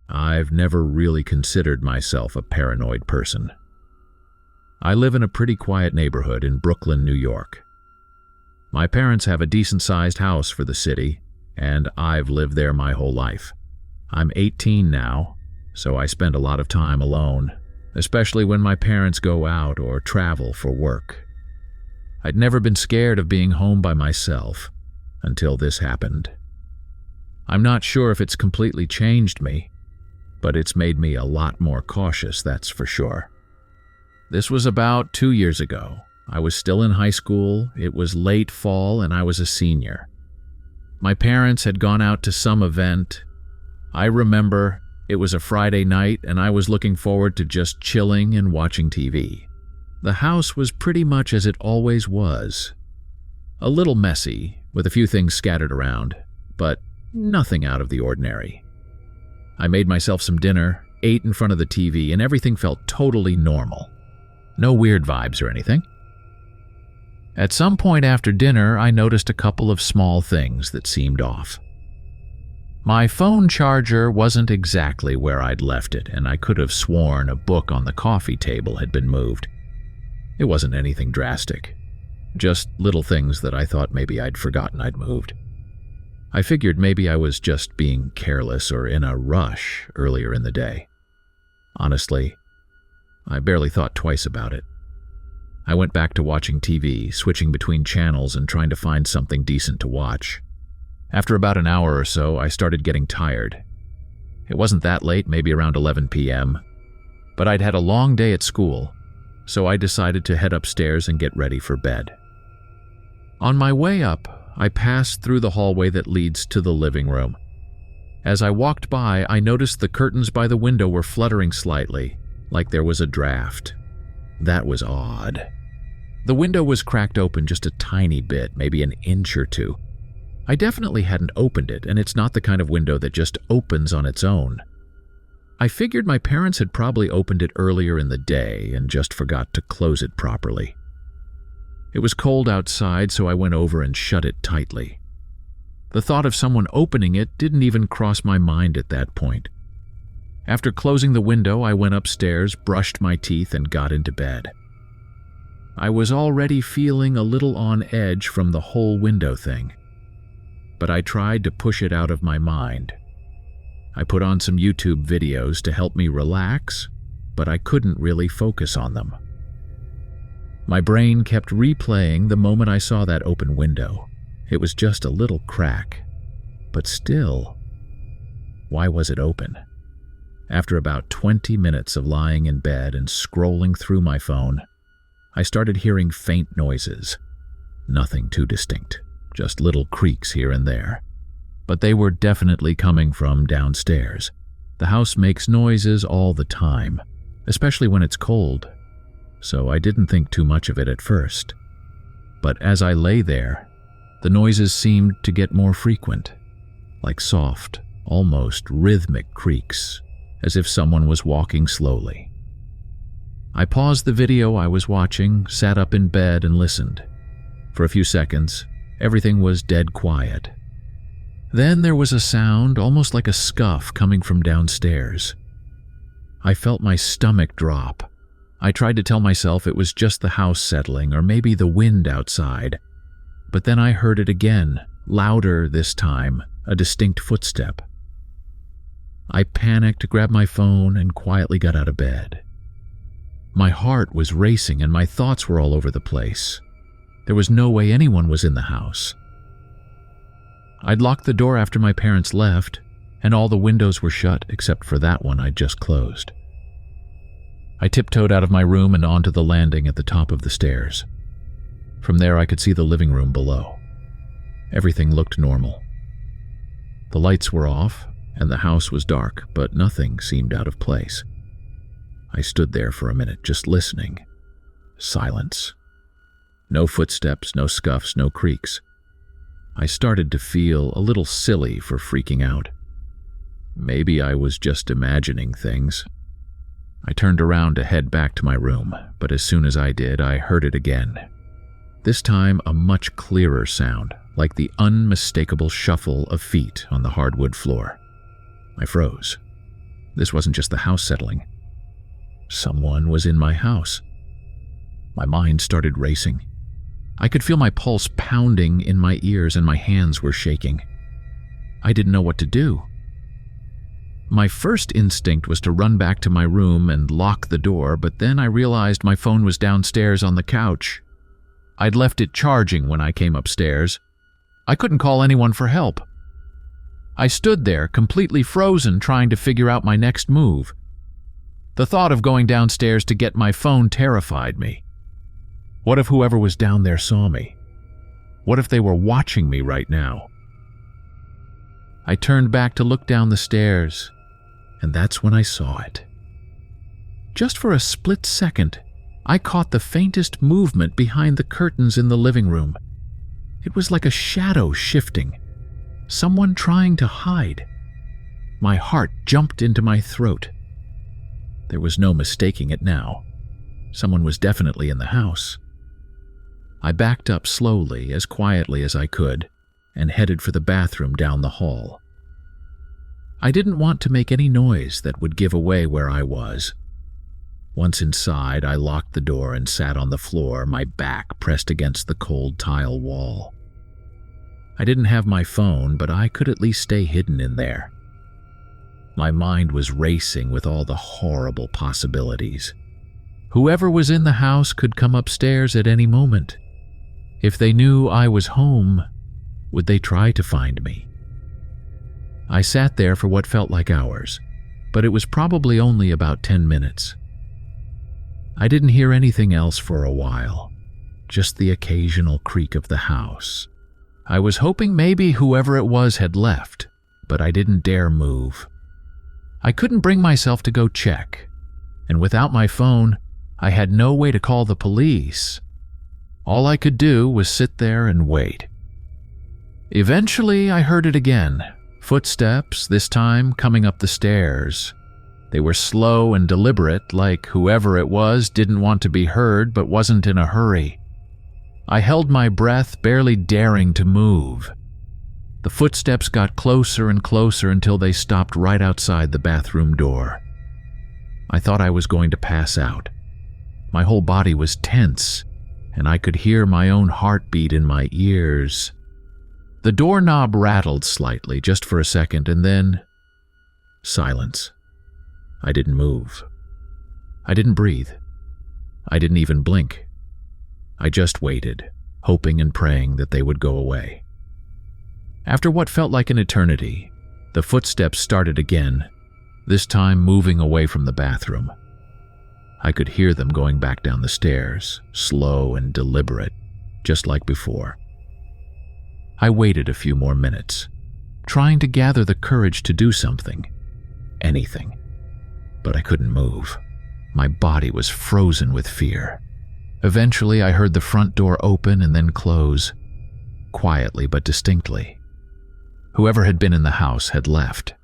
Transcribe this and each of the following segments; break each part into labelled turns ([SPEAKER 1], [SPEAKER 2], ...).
[SPEAKER 1] I've never really considered myself a paranoid person. I live in a pretty quiet neighborhood in Brooklyn, New York. My parents have a decent-sized house for the city, and I've lived there my whole life. I'm 18 now, so I spend a lot of time alone, especially when my parents go out or travel for work. I'd never been scared of being home by myself until this happened. I'm not sure if it's completely changed me, but it's made me a lot more cautious, that's for sure. This was about 2 years ago. I was still in high school, it was late fall, and I was a senior. My parents had gone out to some event. I remember it was a Friday night, and I was looking forward to just chilling and watching TV. The house was pretty much as it always was. A little messy, with a few things scattered around, but nothing out of the ordinary. I made myself some dinner, ate in front of the TV, and everything felt totally normal. No weird vibes or anything. At some point after dinner, I noticed a couple of small things that seemed off. My phone charger wasn't exactly where I'd left it, and I could have sworn a book on the coffee table had been moved. It wasn't anything drastic, just little things that I thought maybe I'd forgotten I'd moved. I figured maybe I was just being careless or in a rush earlier in the day. Honestly, I barely thought twice about it. I went back to watching TV, switching between channels and trying to find something decent to watch. After about an hour or so, I started getting tired. It wasn't that late, maybe around 11 p.m., but I'd had a long day at school, so I decided to head upstairs and get ready for bed. On my way up, I passed through the hallway that leads to the living room. As I walked by, I noticed the curtains by the window were fluttering slightly, like there was a draft. That was odd. The window was cracked open just a tiny bit, maybe an inch or two. I definitely hadn't opened it, and it's not the kind of window that just opens on its own. I figured my parents had probably opened it earlier in the day and just forgot to close it properly. It was cold outside, so I went over and shut it tightly. The thought of someone opening it didn't even cross my mind at that point. After closing the window, I went upstairs, brushed my teeth, and got into bed. I was already feeling a little on edge from the whole window thing, but I tried to push it out of my mind. I put on some YouTube videos to help me relax, but I couldn't really focus on them. My brain kept replaying the moment I saw that open window. It was just a little crack, but still, why was it open? After about 20 minutes of lying in bed and scrolling through my phone, I started hearing faint noises. Nothing too distinct, just little creaks here and there. But they were definitely coming from downstairs. The house makes noises all the time, especially when it's cold, so I didn't think too much of it at first. But as I lay there, the noises seemed to get more frequent, like soft, almost rhythmic creaks, as if someone was walking slowly. I paused the video I was watching, sat up in bed, and listened. For a few seconds, everything was dead quiet. Then there was a sound, almost like a scuff, coming from downstairs. I felt my stomach drop. I tried to tell myself it was just the house settling, or maybe the wind outside. But then I heard it again, louder this time, a distinct footstep. I panicked, grabbed my phone, and quietly got out of bed. My heart was racing and my thoughts were all over the place. There was no way anyone was in the house. I'd locked the door after my parents left, and all the windows were shut except for that one I'd just closed. I tiptoed out of my room and onto the landing at the top of the stairs. From there I could see the living room below. Everything looked normal. The lights were off, and the house was dark, but nothing seemed out of place. I stood there for a minute, just listening. Silence. No footsteps, no scuffs, no creaks. I started to feel a little silly for freaking out. Maybe I was just imagining things. I turned around to head back to my room, but as soon as I did, I heard it again. This time, a much clearer sound, like the unmistakable shuffle of feet on the hardwood floor. I froze. This wasn't just the house settling. Someone was in my house. My mind started racing. I could feel my pulse pounding in my ears and my hands were shaking. I didn't know what to do. My first instinct was to run back to my room and lock the door, but then I realized my phone was downstairs on the couch. I'd left it charging when I came upstairs. I couldn't call anyone for help. I stood there, completely frozen, trying to figure out my next move. The thought of going downstairs to get my phone terrified me. What if whoever was down there saw me? What if they were watching me right now? I turned back to look down the stairs, and that's when I saw it. Just for a split second, I caught the faintest movement behind the curtains in the living room. It was like a shadow shifting, someone trying to hide. My heart jumped into my throat. There was no mistaking it now. Someone was definitely in the house. I backed up slowly, as quietly as I could, and headed for the bathroom down the hall. I didn't want to make any noise that would give away where I was. Once inside, I locked the door and sat on the floor, my back pressed against the cold tile wall. I didn't have my phone, but I could at least stay hidden in there. My mind was racing with all the horrible possibilities. Whoever was in the house could come upstairs at any moment. If they knew I was home, would they try to find me? I sat there for what felt like hours, but it was probably only about 10 minutes. I didn't hear anything else for a while, just the occasional creak of the house. I was hoping maybe whoever it was had left, but I didn't dare move. I couldn't bring myself to go check, and without my phone, I had no way to call the police. All I could do was sit there and wait. Eventually, I heard it again. Footsteps, this time coming up the stairs. They were slow and deliberate, like whoever it was didn't want to be heard but wasn't in a hurry. I held my breath, barely daring to move. The footsteps got closer and closer until they stopped right outside the bathroom door. I thought I was going to pass out. My whole body was tense, and I could hear my own heartbeat in my ears. The doorknob rattled slightly just for a second, and then silence. I didn't move. I didn't breathe. I didn't even blink. I just waited, hoping and praying that they would go away. After what felt like an eternity, the footsteps started again, this time moving away from the bathroom. I could hear them going back down the stairs, slow and deliberate, just like before. I waited a few more minutes, trying to gather the courage to do something, anything. But I couldn't move. My body was frozen with fear. Eventually, I heard the front door open and then close, quietly but distinctly. Whoever had been in the house had left.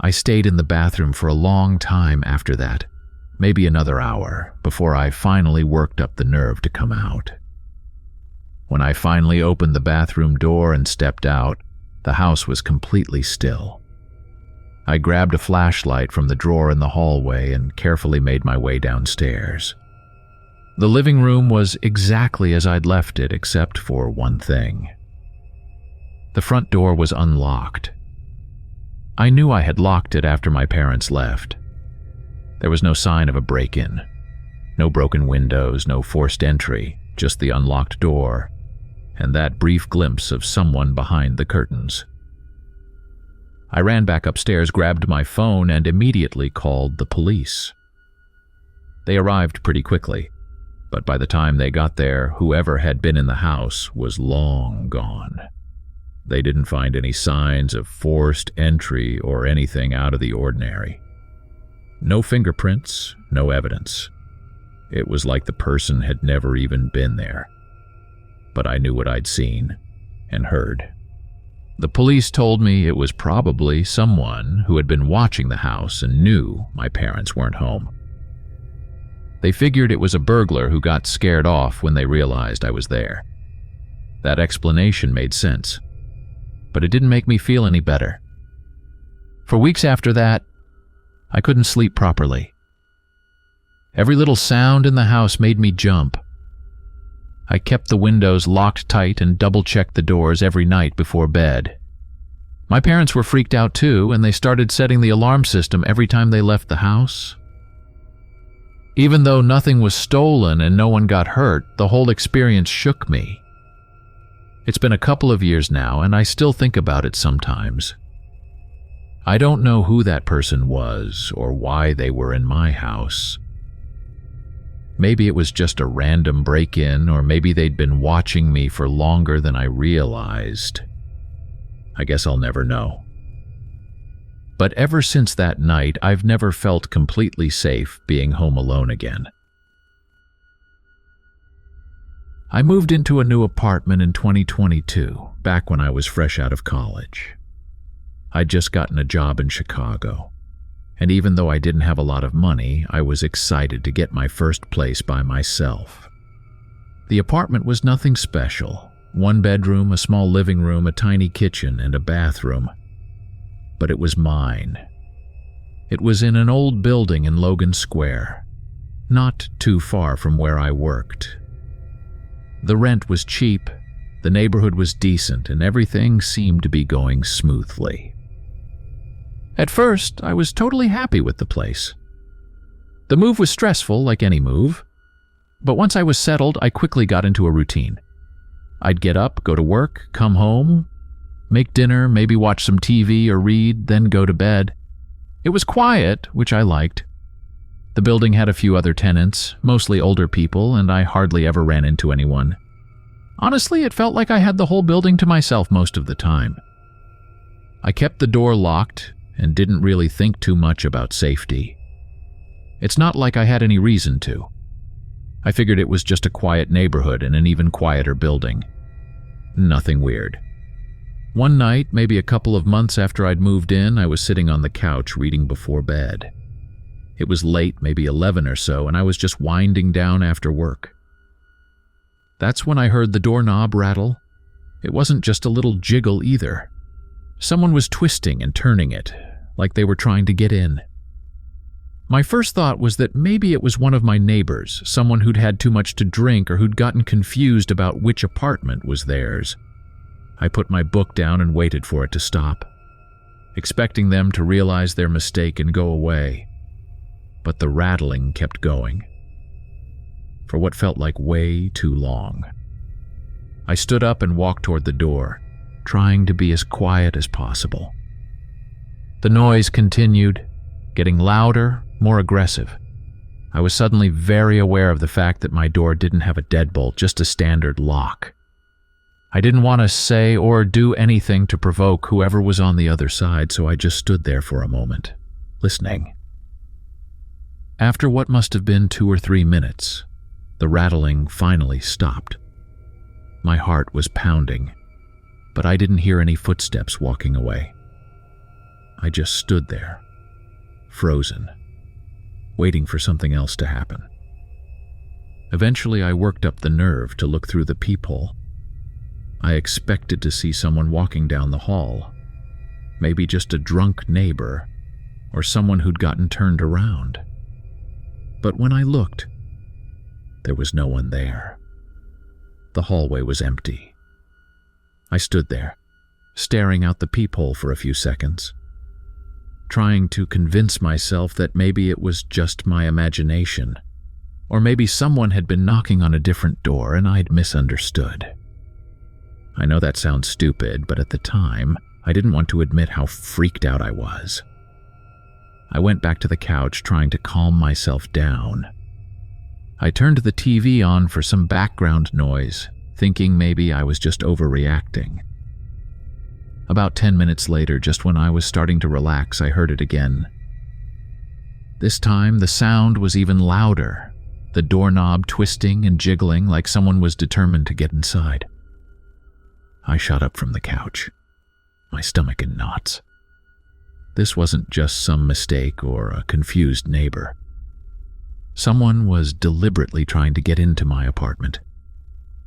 [SPEAKER 1] I stayed in the bathroom for a long time after that, maybe another hour, before I finally worked up the nerve to come out. When I finally opened the bathroom door and stepped out, the house was completely still. I grabbed a flashlight from the drawer in the hallway and carefully made my way downstairs. The living room was exactly as I'd left it, except for one thing. The front door was unlocked. I knew I had locked it after my parents left. There was no sign of a break-in. No broken windows, no forced entry, just the unlocked door, and that brief glimpse of someone behind the curtains. I ran back upstairs, grabbed my phone, and immediately called the police. They arrived pretty quickly, but by the time they got there, whoever had been in the house was long gone. They didn't find any signs of forced entry or anything out of the ordinary. No fingerprints, no evidence. It was like the person had never even been there. But I knew what I'd seen and heard. The police told me it was probably someone who had been watching the house and knew my parents weren't home. They figured it was a burglar who got scared off when they realized I was there. That explanation made sense, but it didn't make me feel any better. For weeks after that, I couldn't sleep properly. Every little sound in the house made me jump. I kept the windows locked tight and double-checked the doors every night before bed. My parents were freaked out too, and they started setting the alarm system every time they left the house. Even though nothing was stolen and no one got hurt, the whole experience shook me. It's been a couple of years now, and I still think about it sometimes. I don't know who that person was or why they were in my house. Maybe it was just a random break-in, or maybe they'd been watching me for longer than I realized. I guess I'll never know. But ever since that night, I've never felt completely safe being home alone again. I moved into a new apartment in 2022, back when I was fresh out of college. I'd just gotten a job in Chicago, and even though I didn't have a lot of money, I was excited to get my first place by myself. The apartment was nothing special. 1 bedroom, a small living room, a tiny kitchen, and a bathroom. But it was mine. It was in an old building in Logan Square, not too far from where I worked. The rent was cheap, the neighborhood was decent, and everything seemed to be going smoothly. At first, I was totally happy with the place. The move was stressful, like any move, but once I was settled, I quickly got into a routine. I'd get up, go to work, come home, make dinner, maybe watch some TV or read, then go to bed. It was quiet, which I liked. The building had a few other tenants, mostly older people, and I hardly ever ran into anyone. Honestly, it felt like I had the whole building to myself most of the time. I kept the door locked and didn't really think too much about safety. It's not like I had any reason to. I figured it was just a quiet neighborhood in an even quieter building. Nothing weird. One night, maybe a couple of months after I'd moved in, I was sitting on the couch reading before bed. It was late, maybe 11 or so, and I was just winding down after work. That's when I heard the doorknob rattle. It wasn't just a little jiggle either. Someone was twisting and turning it, like they were trying to get in. My first thought was that maybe it was one of my neighbors, someone who'd had too much to drink or who'd gotten confused about which apartment was theirs. I put my book down and waited for it to stop, expecting them to realize their mistake and go away. But the rattling kept going, for what felt like way too long. I stood up and walked toward the door, trying to be as quiet as possible. The noise continued, getting louder, more aggressive. I was suddenly very aware of the fact that my door didn't have a deadbolt, just a standard lock. I didn't want to say or do anything to provoke whoever was on the other side, so I just stood there for a moment, listening. After what must have been 2 or 3 minutes, the rattling finally stopped. My heart was pounding, but I didn't hear any footsteps walking away. I just stood there, frozen, waiting for something else to happen. Eventually, I worked up the nerve to look through the peephole. I expected to see someone walking down the hall, maybe just a drunk neighbor or someone who'd gotten turned around. But when I looked, there was no one there. The hallway was empty. I stood there, staring out the peephole for a few seconds, trying to convince myself that maybe it was just my imagination, or maybe someone had been knocking on a different door and I'd misunderstood. I know that sounds stupid, but at the time, I didn't want to admit how freaked out I was. I went back to the couch, trying to calm myself down. I turned the TV on for some background noise, thinking maybe I was just overreacting. About 10 minutes later, just when I was starting to relax, I heard it again. This time, the sound was even louder, the doorknob twisting and jiggling like someone was determined to get inside. I shot up from the couch, my stomach in knots. This wasn't just some mistake or a confused neighbor. Someone was deliberately trying to get into my apartment.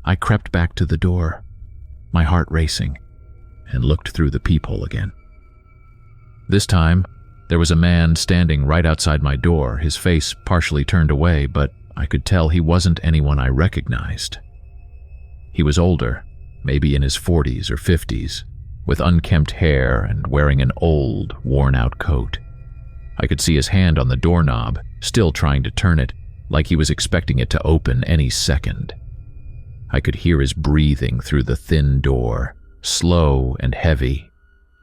[SPEAKER 1] I crept back to the door, my heart racing, and looked through the peephole again. This time, There was a man standing right outside my door, his face partially turned away, but I could tell he wasn't anyone I recognized. He was older, maybe in his 40s or 50s, with unkempt hair and wearing an old, worn-out coat. I could see his hand on the doorknob, still trying to turn it, like he was expecting it to open any second. I could hear his breathing through the thin door, slow and heavy,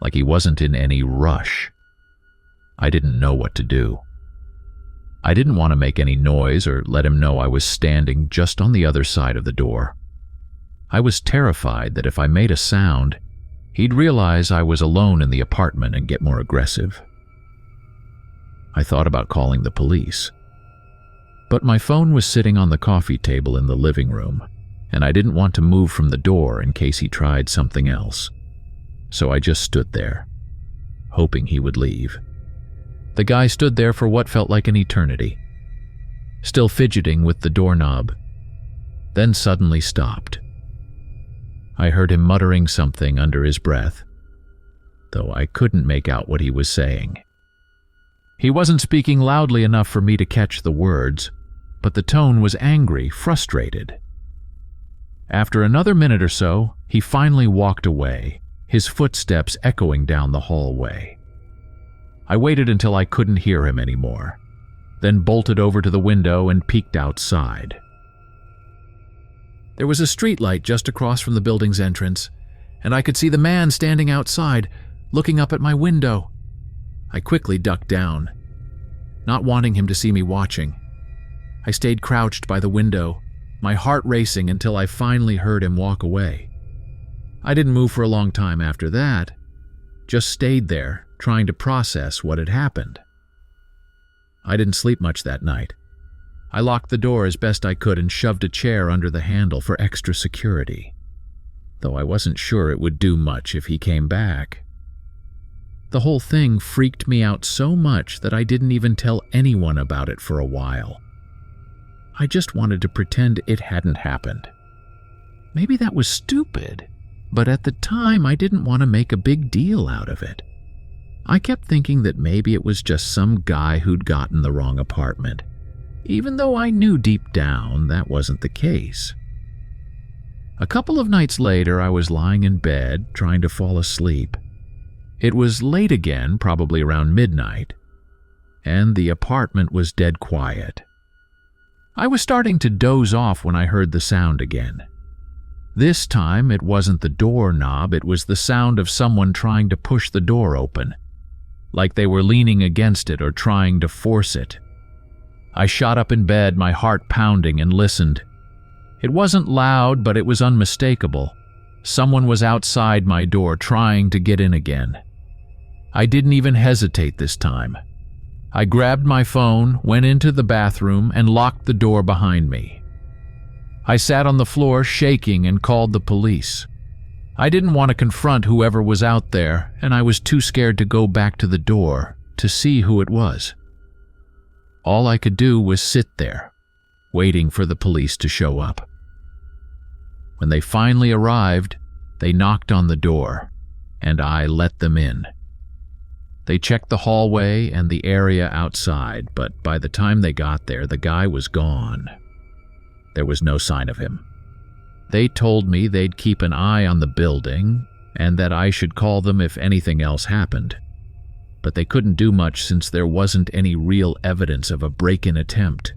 [SPEAKER 1] like he wasn't in any rush. I didn't know what to do. I didn't want to make any noise or let him know I was standing just on the other side of the door. I was terrified that if I made a sound, he'd realize I was alone in the apartment and get more aggressive. I thought about calling the police. But my phone was sitting on the coffee table in the living room, and I didn't want to move from the door in case he tried something else. So I just stood there, hoping he would leave. The guy stood there for what felt like an eternity, still fidgeting with the doorknob, then suddenly stopped. I heard him muttering something under his breath, though I couldn't make out what he was saying. He wasn't speaking loudly enough for me to catch the words, but the tone was angry, frustrated. After another minute or so, he finally walked away, his footsteps echoing down the hallway. I waited until I couldn't hear him anymore, then bolted over to the window and peeked outside. There was a streetlight just across from the building's entrance, and I could see the man standing outside, looking up at my window. I quickly ducked down, not wanting him to see me watching. I stayed crouched by the window, my heart racing until I finally heard him walk away. I didn't move for a long time after that, just stayed there, trying to process what had happened. I didn't sleep much that night. I locked the door as best I could and shoved a chair under the handle for extra security, though I wasn't sure it would do much if he came back. The whole thing freaked me out so much that I didn't even tell anyone about it for a while. I just wanted to pretend it hadn't happened. Maybe that was stupid, but at the time I didn't want to make a big deal out of it. I kept thinking that maybe it was just some guy who'd gotten the wrong apartment, even though I knew deep down that wasn't the case. A couple of nights later, I was lying in bed, trying to fall asleep. It was late again, probably around midnight, and the apartment was dead quiet. I was starting to doze off when I heard the sound again. This time, it wasn't the doorknob, it was the sound of someone trying to push the door open, like they were leaning against it or trying to force it. I shot up in bed, my heart pounding, and listened. It wasn't loud, but it was unmistakable. Someone was outside my door trying to get in again. I didn't even hesitate this time. I grabbed my phone, went into the bathroom, and locked the door behind me. I sat on the floor shaking and called the police. I didn't want to confront whoever was out there, and I was too scared to go back to the door to see who it was. All I could do was sit there, waiting for the police to show up. When they finally arrived, they knocked on the door, and I let them in. They checked the hallway and the area outside, but by the time they got there, the guy was gone. There was no sign of him. They told me they'd keep an eye on the building and that I should call them if anything else happened. But they couldn't do much since there wasn't any real evidence of a break-in attempt.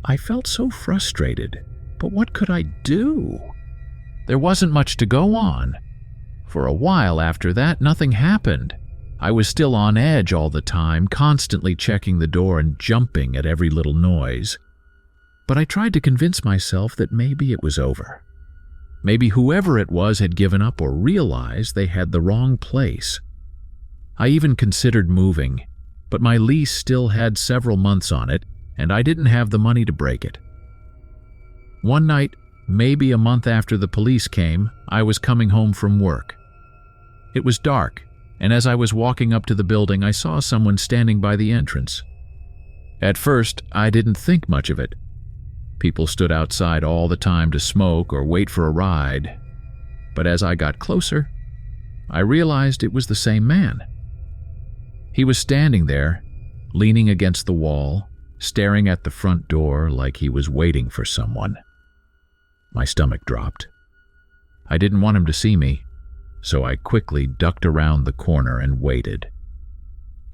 [SPEAKER 1] I felt so frustrated, but what could I do? There wasn't much to go on. For a while after that, nothing happened. I was still on edge all the time, constantly checking the door and jumping at every little noise. But I tried to convince myself that maybe it was over. Maybe whoever it was had given up or realized they had the wrong place. I even considered moving, but my lease still had several months on it, and I didn't have the money to break it. One night, maybe a month after the police came, I was coming home from work. It was dark, and as I was walking up to the building, I saw someone standing by the entrance. At first, I didn't think much of it. People stood outside all the time to smoke or wait for a ride. But as I got closer, I realized it was the same man. He was standing there, leaning against the wall, staring at the front door like he was waiting for someone. My stomach dropped. I didn't want him to see me, so I quickly ducked around the corner and waited.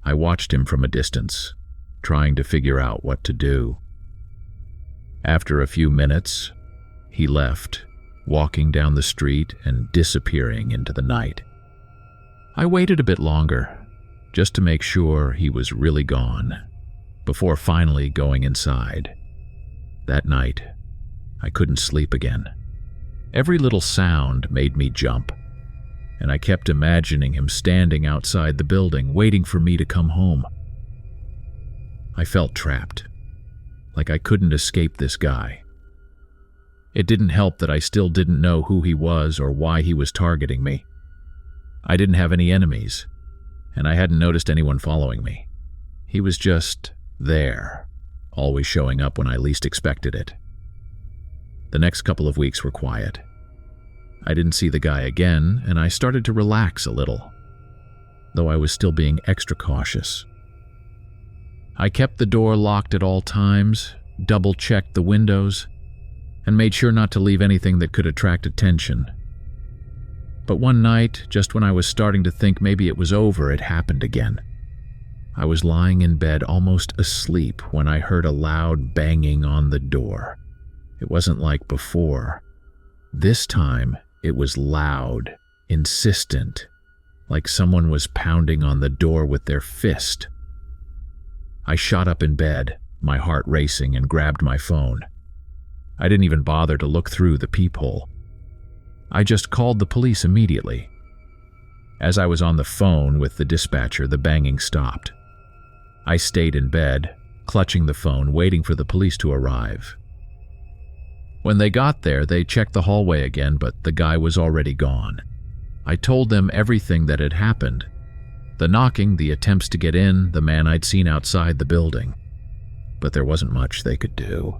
[SPEAKER 1] I watched him from a distance, trying to figure out what to do. After a few minutes, he left, walking down the street and disappearing into the night. I waited a bit longer, just to make sure he was really gone, before finally going inside. That night, I couldn't sleep again. Every little sound made me jump, and I kept imagining him standing outside the building, waiting for me to come home. I felt trapped, like I couldn't escape this guy. It didn't help that I still didn't know who he was or why he was targeting me. I didn't have any enemies, and I hadn't noticed anyone following me. He was just there, always showing up when I least expected it. The next couple of weeks were quiet. I didn't see the guy again, and I started to relax a little, though I was still being extra cautious. I kept the door locked at all times, double-checked the windows, and made sure not to leave anything that could attract attention. But one night, just when I was starting to think maybe it was over, it happened again. I was lying in bed almost asleep when I heard a loud banging on the door. It wasn't like before. This time, it was loud, insistent, like someone was pounding on the door with their fist. I shot up in bed, my heart racing, and grabbed my phone. I didn't even bother to look through the peephole. I just called the police immediately. As I was on the phone with the dispatcher, the banging stopped. I stayed in bed, clutching the phone, waiting for the police to arrive. When they got there, they checked the hallway again, but the guy was already gone. I told them everything that had happened. The knocking, the attempts to get in, the man I'd seen outside the building. But there wasn't much they could do.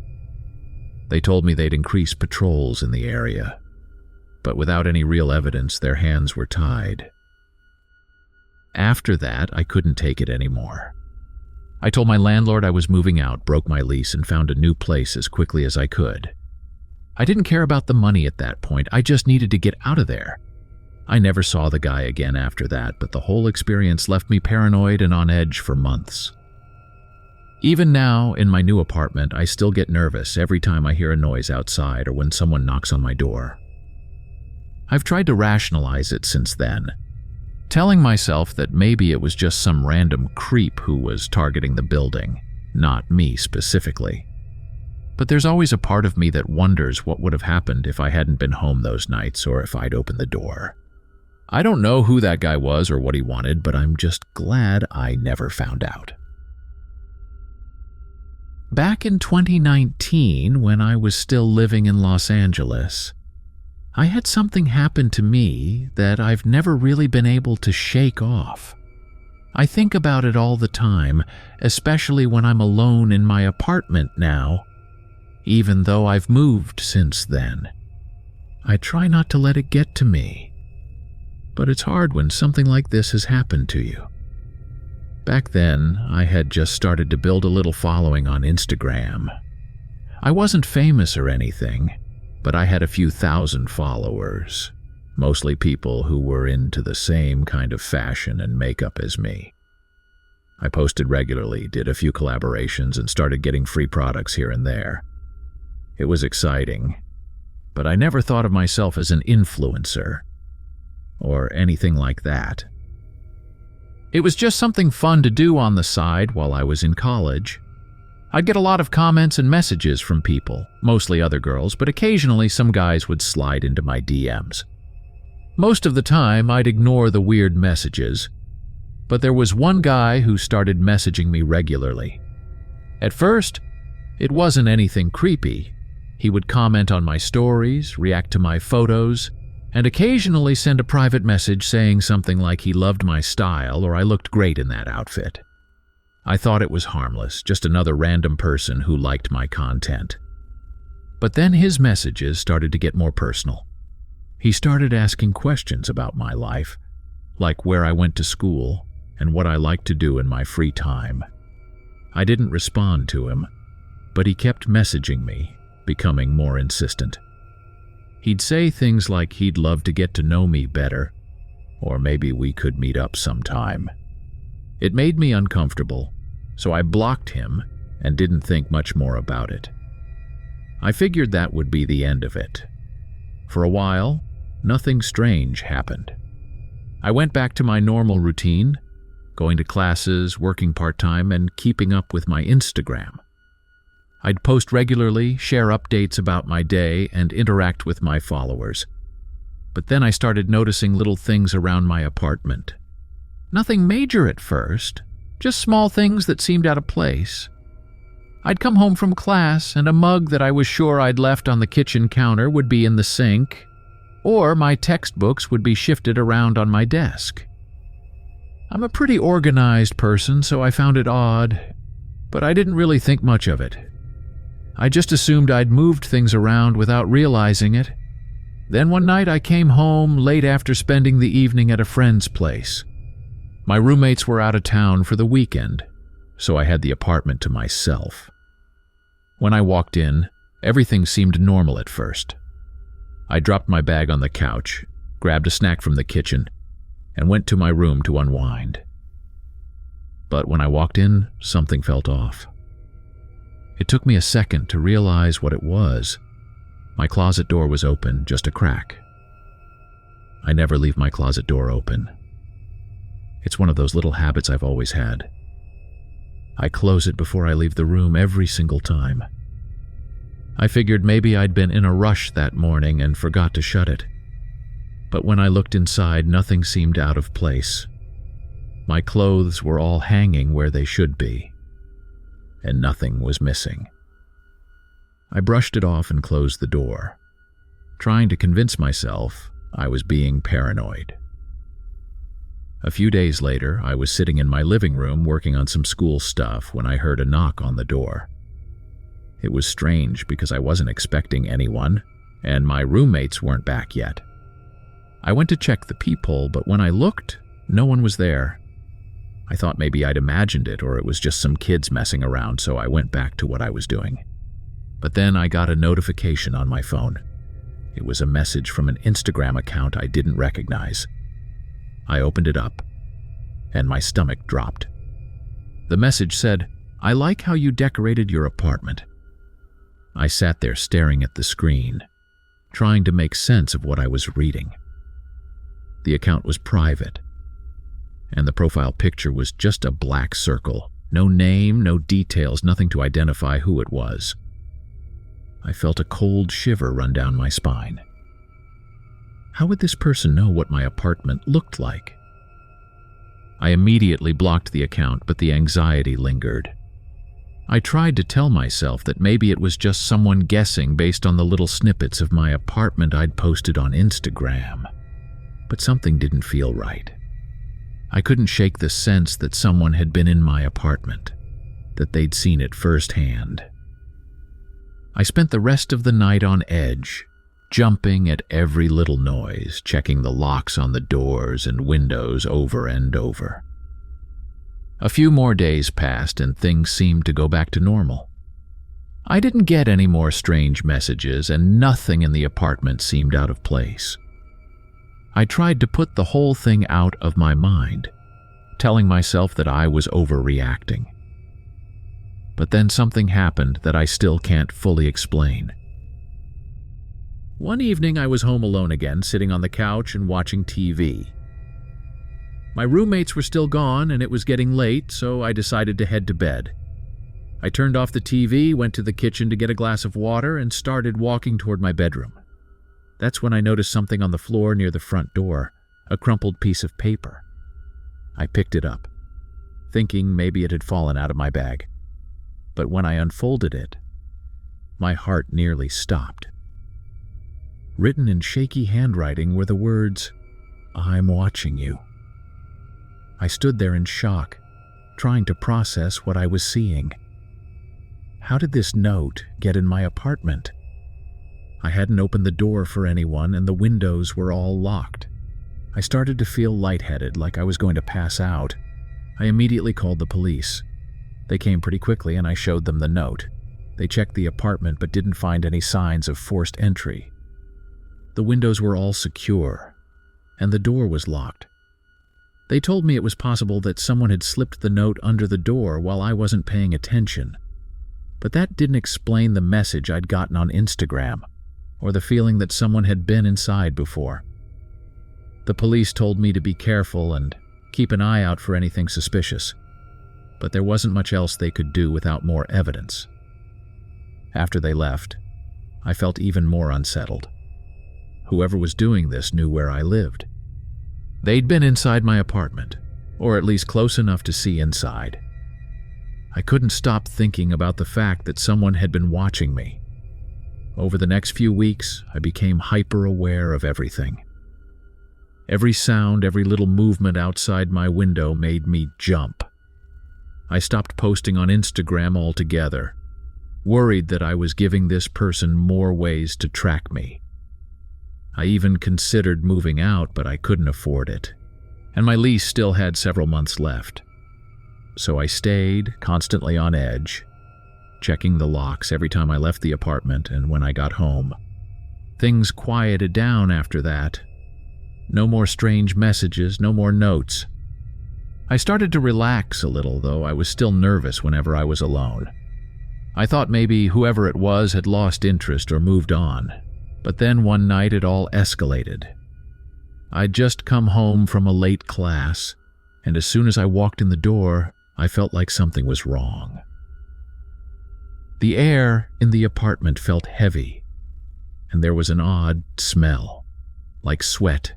[SPEAKER 1] They told me they'd increase patrols in the area, but without any real evidence, their hands were tied. After that, I couldn't take it anymore. I told my landlord I was moving out, broke my lease, and found a new place as quickly as I could. I didn't care about the money at that point, I just needed to get out of there. I never saw the guy again after that, but the whole experience left me paranoid and on edge for months. Even now, in my new apartment, I still get nervous every time I hear a noise outside or when someone knocks on my door. I've tried to rationalize it since then, telling myself that maybe it was just some random creep who was targeting the building, not me specifically. But there's always a part of me that wonders what would have happened if I hadn't been home those nights or if I'd opened the door. I don't know who that guy was or what he wanted, but I'm just glad I never found out. Back in 2019, when I was still living in Los Angeles, I had something happen to me that I've never really been able to shake off. I think about it all the time, especially when I'm alone in my apartment now, even though I've moved since then. I try not to let it get to me, but it's hard when something like this has happened to you. Back then, I had just started to build a little following on Instagram. I wasn't famous or anything, but I had a few thousand followers, mostly people who were into the same kind of fashion and makeup as me. I posted regularly, did a few collaborations, and started getting free products here and there. It was exciting, but I never thought of myself as an influencer or anything like that. It was just something fun to do on the side while I was in college. I'd get a lot of comments and messages from people, mostly other girls, but occasionally some guys would slide into my DMs. Most of the time, I'd ignore the weird messages, but there was one guy who started messaging me regularly. At first, it wasn't anything creepy. He would comment on my stories, react to my photos, and occasionally send a private message saying something like he loved my style or I looked great in that outfit. I thought it was harmless, just another random person who liked my content. But then his messages started to get more personal. He started asking questions about my life, like where I went to school and what I like to do in my free time. I didn't respond to him, but he kept messaging me, becoming more insistent. He'd say things like he'd love to get to know me better, or maybe we could meet up sometime. It made me uncomfortable, so I blocked him and didn't think much more about it. I figured that would be the end of it. For a while, nothing strange happened. I went back to my normal routine, going to classes, working part-time, and keeping up with my Instagram. I'd post regularly, share updates about my day, and interact with my followers. But then I started noticing little things around my apartment. Nothing major at first, just small things that seemed out of place. I'd come home from class, and a mug that I was sure I'd left on the kitchen counter would be in the sink, or my textbooks would be shifted around on my desk. I'm a pretty organized person, so I found it odd, but I didn't really think much of it. I just assumed I'd moved things around without realizing it. Then one night I came home late after spending the evening at a friend's place. My roommates were out of town for the weekend, so I had the apartment to myself. When I walked in, everything seemed normal at first. I dropped my bag on the couch, grabbed a snack from the kitchen, and went to my room to unwind. But when I walked in, something felt off. It took me a second to realize what it was. My closet door was open, just a crack. I never leave my closet door open. It's one of those little habits I've always had. I close it before I leave the room every single time. I figured maybe I'd been in a rush that morning and forgot to shut it. But when I looked inside, nothing seemed out of place. My clothes were all hanging where they should be, and nothing was missing. I brushed it off and closed the door, trying to convince myself I was being paranoid. A few days later, I was sitting in my living room working on some school stuff when I heard a knock on the door. It was strange because I wasn't expecting anyone, and my roommates weren't back yet. I went to check the peephole, but when I looked, no one was there. I thought maybe I'd imagined it or it was just some kids messing around, so I went back to what I was doing. But then I got a notification on my phone. It was a message from an Instagram account I didn't recognize. I opened it up, and my stomach dropped. The message said, "I like how you decorated your apartment." I sat there staring at the screen, trying to make sense of what I was reading. The account was private, and the profile picture was just a black circle. No name, no details, nothing to identify who it was. I felt a cold shiver run down my spine. How would this person know what my apartment looked like? I immediately blocked the account, but the anxiety lingered. I tried to tell myself that maybe it was just someone guessing based on the little snippets of my apartment I'd posted on Instagram. But something didn't feel right. I couldn't shake the sense that someone had been in my apartment, that they'd seen it firsthand. I spent the rest of the night on edge, jumping at every little noise, checking the locks on the doors and windows over and over. A few more days passed and things seemed to go back to normal. I didn't get any more strange messages and nothing in the apartment seemed out of place. I tried to put the whole thing out of my mind, telling myself that I was overreacting. But then something happened that I still can't fully explain. One evening I was home alone again, sitting on the couch and watching TV. My roommates were still gone and it was getting late, so I decided to head to bed. I turned off the TV, went to the kitchen to get a glass of water, and started walking toward my bedroom. That's when I noticed something on the floor near the front door, a crumpled piece of paper. I picked it up, thinking maybe it had fallen out of my bag. But when I unfolded it, my heart nearly stopped. Written in shaky handwriting were the words, "I'm watching you." I stood there in shock, trying to process what I was seeing. How did this note get in my apartment? I hadn't opened the door for anyone and the windows were all locked. I started to feel lightheaded, like I was going to pass out. I immediately called the police. They came pretty quickly and I showed them the note. They checked the apartment but didn't find any signs of forced entry. The windows were all secure, and the door was locked. They told me it was possible that someone had slipped the note under the door while I wasn't paying attention. But that didn't explain the message I'd gotten on Instagram, or the feeling that someone had been inside before. The police told me to be careful and keep an eye out for anything suspicious, but there wasn't much else they could do without more evidence. After they left, I felt even more unsettled. Whoever was doing this knew where I lived. They'd been inside my apartment, or at least close enough to see inside. I couldn't stop thinking about the fact that someone had been watching me. Over the next few weeks, I became hyper-aware of everything. Every sound, every little movement outside my window made me jump. I stopped posting on Instagram altogether, worried that I was giving this person more ways to track me. I even considered moving out, but I couldn't afford it, and my lease still had several months left. So I stayed constantly on edge, checking the locks every time I left the apartment and when I got home. Things quieted down after that. No more strange messages, no more notes. I started to relax a little, though I was still nervous whenever I was alone. I thought maybe whoever it was had lost interest or moved on, but then one night it all escalated. I'd just come home from a late class, and as soon as I walked in the door, I felt like something was wrong. The air in the apartment felt heavy, and there was an odd smell, like sweat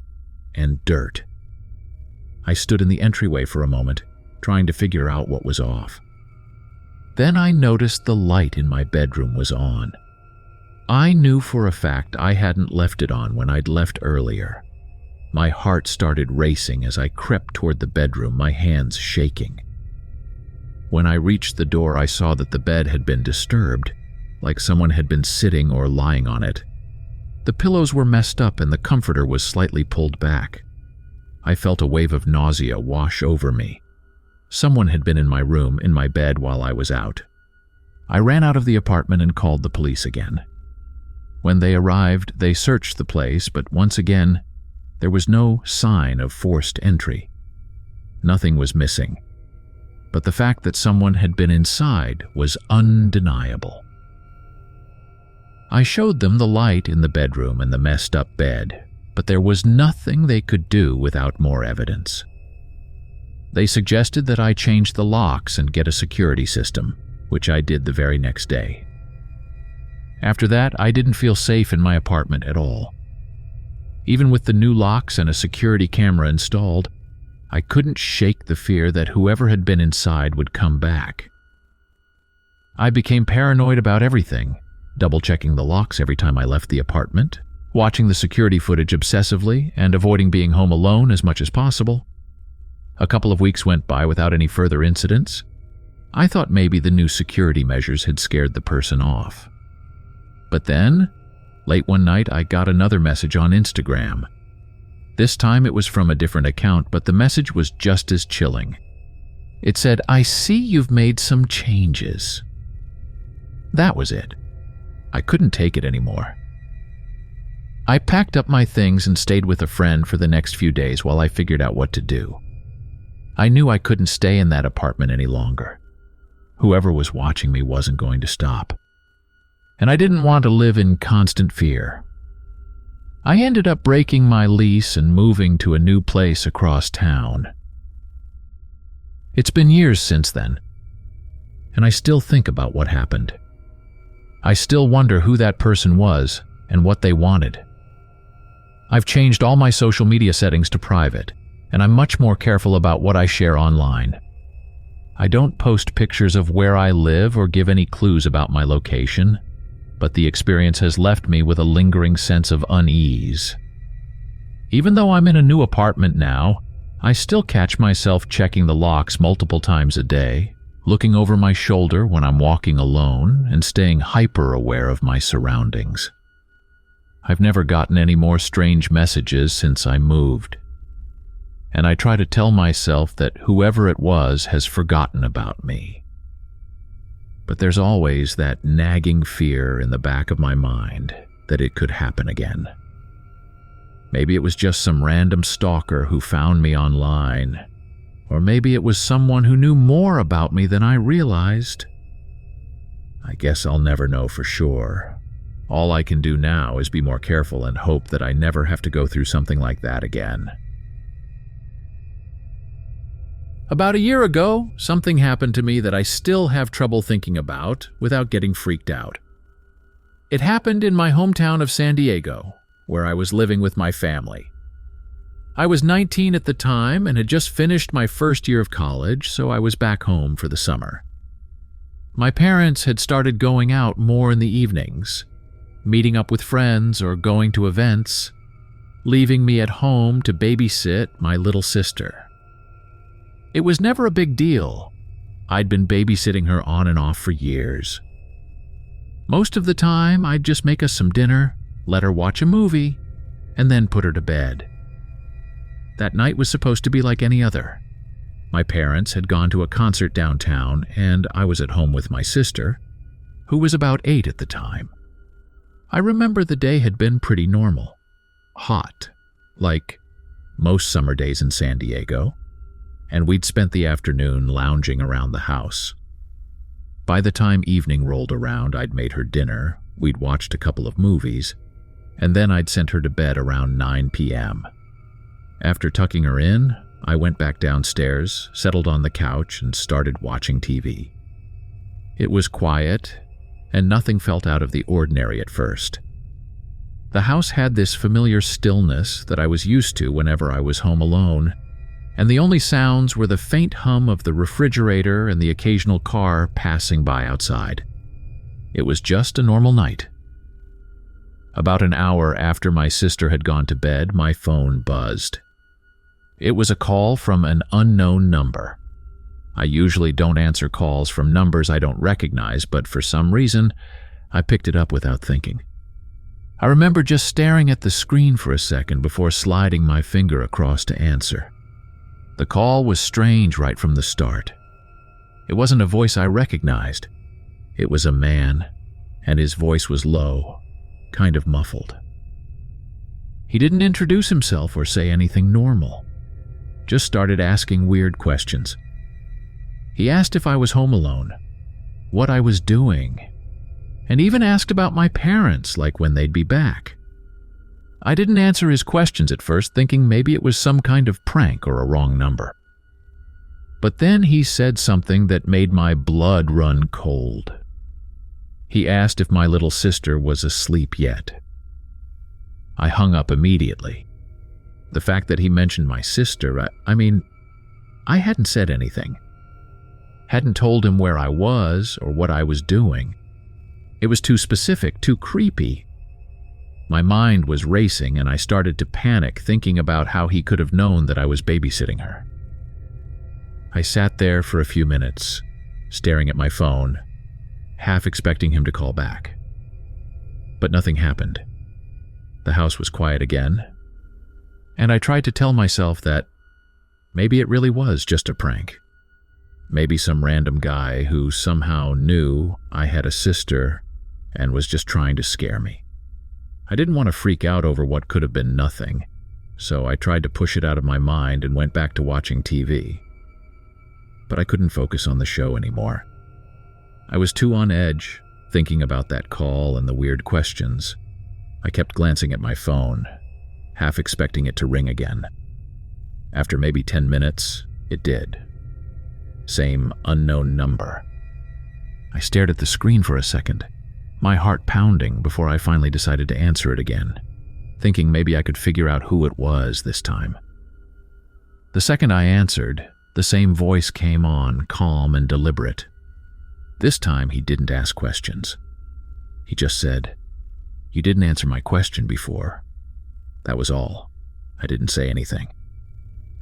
[SPEAKER 1] and dirt. I stood in the entryway for a moment, trying to figure out what was off. Then I noticed the light in my bedroom was on. I knew for a fact I hadn't left it on when I'd left earlier. My heart started racing as I crept toward the bedroom, my hands shaking. When I reached the door, I saw that the bed had been disturbed, like someone had been sitting or lying on it. The pillows were messed up and the comforter was slightly pulled back. I felt a wave of nausea wash over me. Someone had been in my room, in my bed, while I was out. I ran out of the apartment and called the police again. When they arrived, they searched the place, but once again, there was no sign of forced entry. Nothing was missing, but the fact that someone had been inside was undeniable. I showed them the light in the bedroom and the messed up bed, but there was nothing they could do without more evidence. They suggested that I change the locks and get a security system, which I did the very next day. After that, I didn't feel safe in my apartment at all. Even with the new locks and a security camera installed, I couldn't shake the fear that whoever had been inside would come back. I became paranoid about everything, double-checking the locks every time I left the apartment, watching the security footage obsessively, and avoiding being home alone as much as possible. A couple of weeks went by without any further incidents. I thought maybe the new security measures had scared the person off. But then, late one night, I got another message on Instagram. This time it was from a different account, but the message was just as chilling. It said, "I see you've made some changes." That was it. I couldn't take it anymore. I packed up my things and stayed with a friend for the next few days while I figured out what to do. I knew I couldn't stay in that apartment any longer. Whoever was watching me wasn't going to stop. And I didn't want to live in constant fear. I ended up breaking my lease and moving to a new place across town. It's been years since then, and I still think about what happened. I still wonder who that person was and what they wanted. I've changed all my social media settings to private, and I'm much more careful about what I share online. I don't post pictures of where I live or give any clues about my location, but the experience has left me with a lingering sense of unease. Even though I'm in a new apartment now, I still catch myself checking the locks multiple times a day, looking over my shoulder when I'm walking alone, and staying hyper-aware of my surroundings. I've never gotten any more strange messages since I moved. and I try to tell myself that whoever it was has forgotten about me. But there's always that nagging fear in the back of my mind that it could happen again. Maybe it was just some random stalker who found me online, or maybe it was someone who knew more about me than I realized. I guess I'll never know for sure. All I can do now is be more careful and hope that I never have to go through something like that again. About a year ago, something happened to me that I still have trouble thinking about without getting freaked out. It happened in my hometown of San Diego, where I was living with my family. I was 19 at the time and had just finished my first year of college, so I was back home for the summer. My parents had started going out more in the evenings, meeting up with friends or going to events, leaving me at home to babysit my little sister. It was never a big deal. I'd been babysitting her on and off for years. Most of the time, I'd just make us some dinner, let her watch a movie, and then put her to bed. That night was supposed to be like any other. My parents had gone to a concert downtown, and I was at home with my sister, who was about 8 at the time. I remember the day had been pretty normal. Hot, like most summer days in San Diego, and we'd spent the afternoon lounging around the house. By the time evening rolled around, I'd made her dinner, we'd watched a couple of movies, and then I'd sent her to bed around 9 p.m. After tucking her in, I went back downstairs, settled on the couch, and started watching TV. It was quiet, and nothing felt out of the ordinary at first. The house had this familiar stillness that I was used to whenever I was home alone, and the only sounds were the faint hum of the refrigerator and the occasional car passing by outside. It was just a normal night. About an hour after my sister had gone to bed, my phone buzzed. It was a call from an unknown number. I usually don't answer calls from numbers I don't recognize, but for some reason, I picked it up without thinking. I remember just staring at the screen for a second before sliding my finger across to answer. The call was strange right from the start. It wasn't a voice I recognized. It was a man, and his voice was low, kind of muffled. He didn't introduce himself or say anything normal, just started asking weird questions. He asked if I was home alone, what I was doing, and even asked about my parents, like when they'd be back. I didn't answer his questions at first, thinking maybe it was some kind of prank or a wrong number. But then he said something that made my blood run cold. He asked if my little sister was asleep yet. I hung up immediately. The fact that he mentioned my sister, I hadn't said anything. Hadn't told him where I was or what I was doing. It was too specific, too creepy. My mind was racing, and I started to panic, thinking about how he could have known that I was babysitting her. I sat there for a few minutes, staring at my phone, half expecting him to call back. But nothing happened. The house was quiet again, and I tried to tell myself that maybe it really was just a prank. Maybe some random guy who somehow knew I had a sister and was just trying to scare me. I didn't want to freak out over what could have been nothing, so I tried to push it out of my mind and went back to watching TV. But I couldn't focus on the show anymore. I was too on edge, thinking about that call and the weird questions. I kept glancing at my phone, half expecting it to ring again. After maybe 10 minutes, it did. Same unknown number. I stared at the screen for a second, my heart pounding before I finally decided to answer it again, thinking maybe I could figure out who it was this time. The second I answered, the same voice came on, calm and deliberate. This time he didn't ask questions. He just said, "You didn't answer my question before." That was all. I didn't say anything.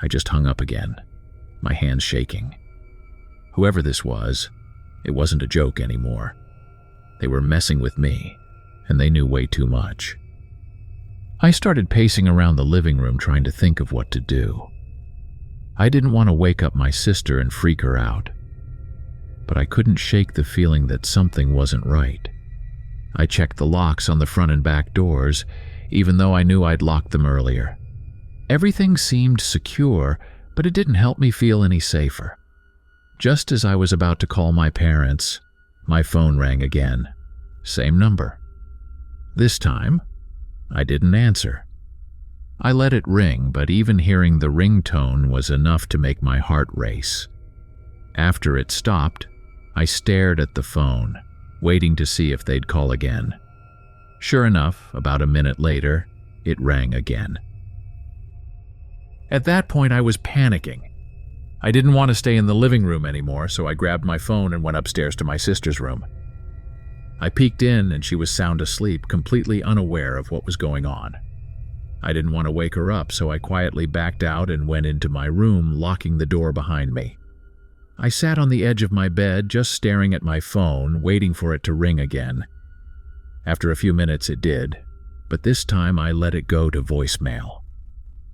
[SPEAKER 1] I just hung up again, my hands shaking. Whoever this was, it wasn't a joke anymore. They were messing with me, and they knew way too much. I started pacing around the living room trying to think of what to do. I didn't want to wake up my sister and freak her out, but I couldn't shake the feeling that something wasn't right. I checked the locks on the front and back doors, even though I knew I'd locked them earlier. Everything seemed secure, but it didn't help me feel any safer. Just as I was about to call my parents, my phone rang again. Same number. This time, I didn't answer. I let it ring, but even hearing the ringtone was enough to make my heart race. After it stopped, I stared at the phone, waiting to see if they'd call again. Sure enough, about a minute later, it rang again. At that point, I was panicking. I didn't want to stay in the living room anymore, so I grabbed my phone and went upstairs to my sister's room. I peeked in and she was sound asleep, completely unaware of what was going on. I didn't want to wake her up, so I quietly backed out and went into my room, locking the door behind me. I sat on the edge of my bed, just staring at my phone, waiting for it to ring again. After a few minutes it did, but this time I let it go to voicemail.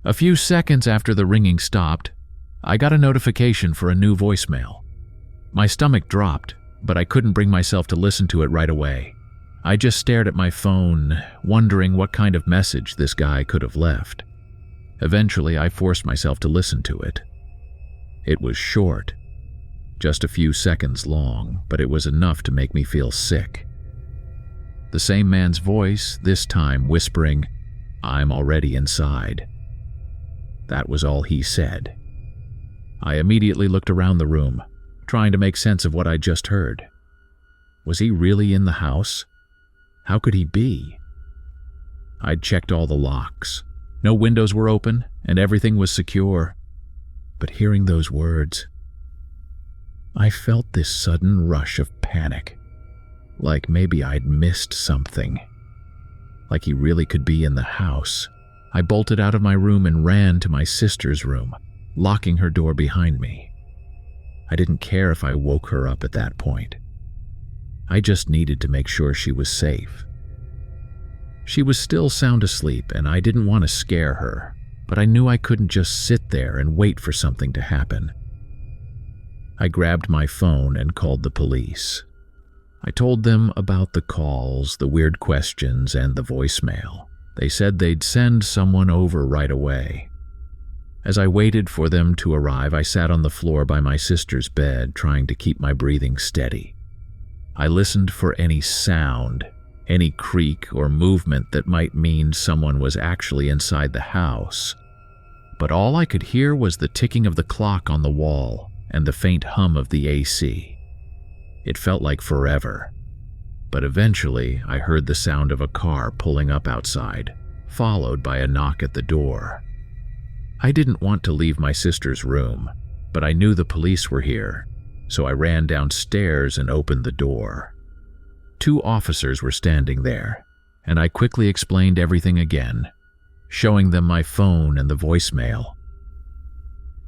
[SPEAKER 1] A few seconds after the ringing stopped, I got a notification for a new voicemail. My stomach dropped, but I couldn't bring myself to listen to it right away. I just stared at my phone, wondering what kind of message this guy could have left. Eventually, I forced myself to listen to it. It was short, just a few seconds long, but it was enough to make me feel sick. The same man's voice, this time whispering, "I'm already inside." That was all he said. I immediately looked around the room, trying to make sense of what I'd just heard. Was he really in the house? How could he be? I'd checked all the locks. No windows were open, and everything was secure. But hearing those words, I felt this sudden rush of panic. Like maybe I'd missed something. Like he really could be in the house. I bolted out of my room and ran to my sister's room, locking her door behind me. I didn't care if I woke her up at that point. I just needed to make sure she was safe. She was still sound asleep, and I didn't want to scare her, but I knew I couldn't just sit there and wait for something to happen. I grabbed my phone and called the police. I told them about the calls, the weird questions, and the voicemail. They said they'd send someone over right away. As I waited for them to arrive, I sat on the floor by my sister's bed, trying to keep my breathing steady. I listened for any sound, any creak or movement that might mean someone was actually inside the house. But all I could hear was the ticking of the clock on the wall and the faint hum of the AC. It felt like forever. But eventually, I heard the sound of a car pulling up outside, followed by a knock at the door. I didn't want to leave my sister's room, but I knew the police were here, so I ran downstairs and opened the door. 2 officers were standing there, and I quickly explained everything again, showing them my phone and the voicemail.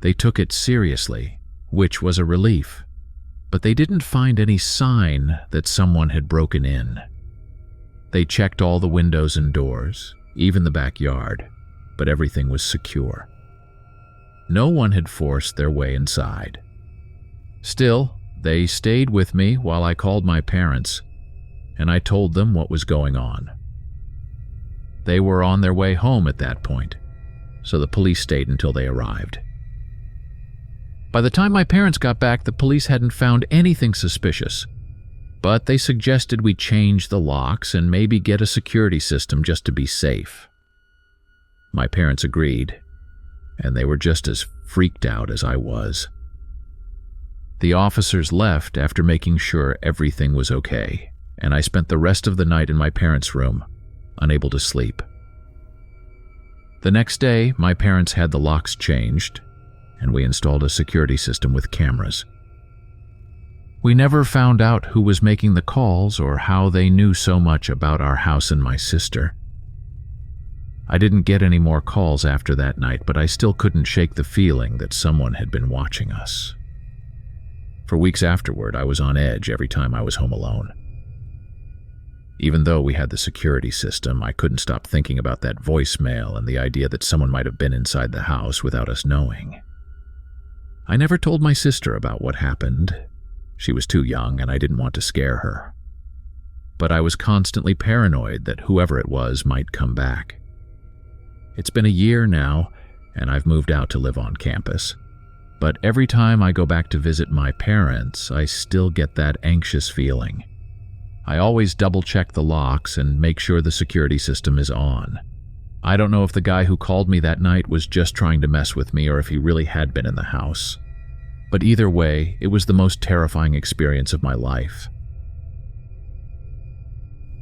[SPEAKER 1] They took it seriously, which was a relief, but they didn't find any sign that someone had broken in. They checked all the windows and doors, even the backyard, but everything was secure. No one had forced their way inside. Still, they stayed with me while I called my parents, and I told them what was going on. They were on their way home at that point, so the police stayed until they arrived. By the time my parents got back, the police hadn't found anything suspicious, but they suggested we change the locks and maybe get a security system just to be safe. My parents agreed, and they were just as freaked out as I was. The officers left after making sure everything was okay, and I spent the rest of the night in my parents' room, unable to sleep. The next day, my parents had the locks changed, and we installed a security system with cameras. We never found out who was making the calls or how they knew so much about our house and my sister. I didn't get any more calls after that night, but I still couldn't shake the feeling that someone had been watching us. For weeks afterward, I was on edge every time I was home alone. Even though we had the security system, I couldn't stop thinking about that voicemail and the idea that someone might have been inside the house without us knowing. I never told my sister about what happened. She was too young and I didn't want to scare her. But I was constantly paranoid that whoever it was might come back. It's been a year now, and I've moved out to live on campus. But every time I go back to visit my parents, I still get that anxious feeling. I always double-check the locks and make sure the security system is on. I don't know if the guy who called me that night was just trying to mess with me or if he really had been in the house. But either way, it was the most terrifying experience of my life.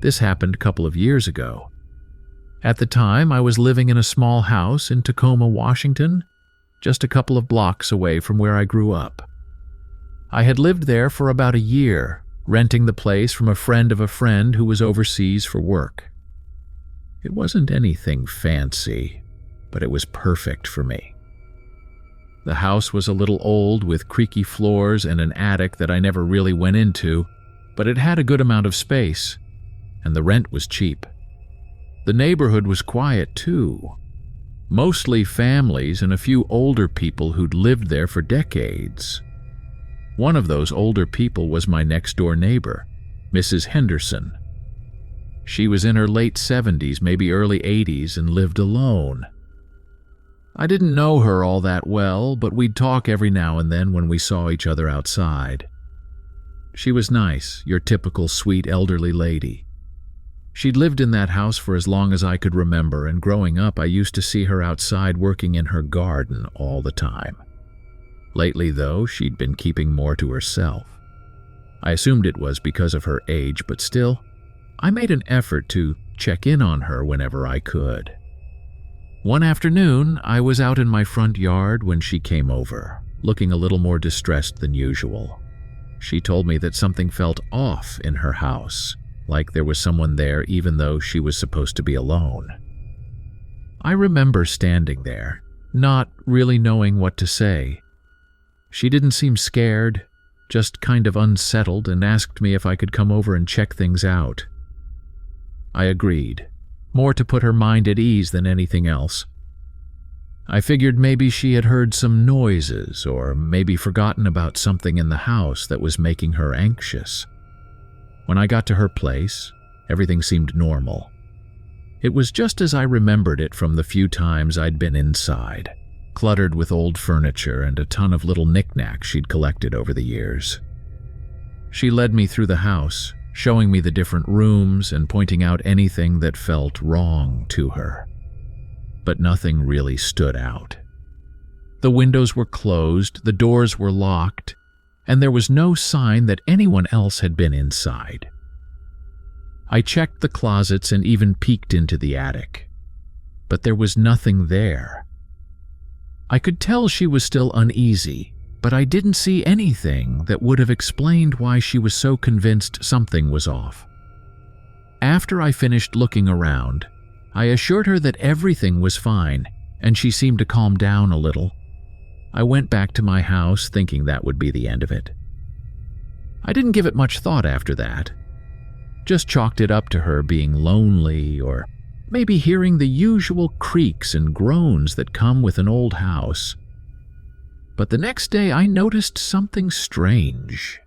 [SPEAKER 1] This happened a couple of years ago. At the time, I was living in a small house in Tacoma, Washington, just a couple of blocks away from where I grew up. I had lived there for about a year, renting the place from a friend of a friend who was overseas for work. It wasn't anything fancy, but it was perfect for me. The house was a little old with creaky floors and an attic that I never really went into, but it had a good amount of space, and the rent was cheap. The neighborhood was quiet too. Mostly families and a few older people who'd lived there for decades. One of those older people was my next-door neighbor, Mrs. Henderson. She was in her late 70s, maybe early 80s, and lived alone. I didn't know her all that well, but we'd talk every now and then when we saw each other outside. She was nice, your typical sweet elderly lady. She'd lived in that house for as long as I could remember, and growing up I used to see her outside working in her garden all the time. Lately, though, she'd been keeping more to herself. I assumed it was because of her age, but still, I made an effort to check in on her whenever I could. One afternoon, I was out in my front yard when she came over, looking a little more distressed than usual. She told me that something felt off in her house, like there was someone there even though she was supposed to be alone. I remember standing there, not really knowing what to say. She didn't seem scared, just kind of unsettled, and asked me if I could come over and check things out. I agreed, more to put her mind at ease than anything else. I figured maybe she had heard some noises or maybe forgotten about something in the house that was making her anxious. When I got to her place, everything seemed normal. It was just as I remembered it from the few times I'd been inside, cluttered with old furniture and a ton of little knickknacks she'd collected over the years. She led me through the house, showing me the different rooms and pointing out anything that felt wrong to her. But nothing really stood out. The windows were closed, the doors were locked, and there was no sign that anyone else had been inside. I checked the closets and even peeked into the attic, but there was nothing there. I could tell she was still uneasy, but I didn't see anything that would have explained why she was so convinced something was off. After I finished looking around, I assured her that everything was fine, and she seemed to calm down a little. I went back to my house thinking that would be the end of it. I didn't give it much thought after that. Just chalked it up to her being lonely or maybe hearing the usual creaks and groans that come with an old house. But the next day I noticed something strange.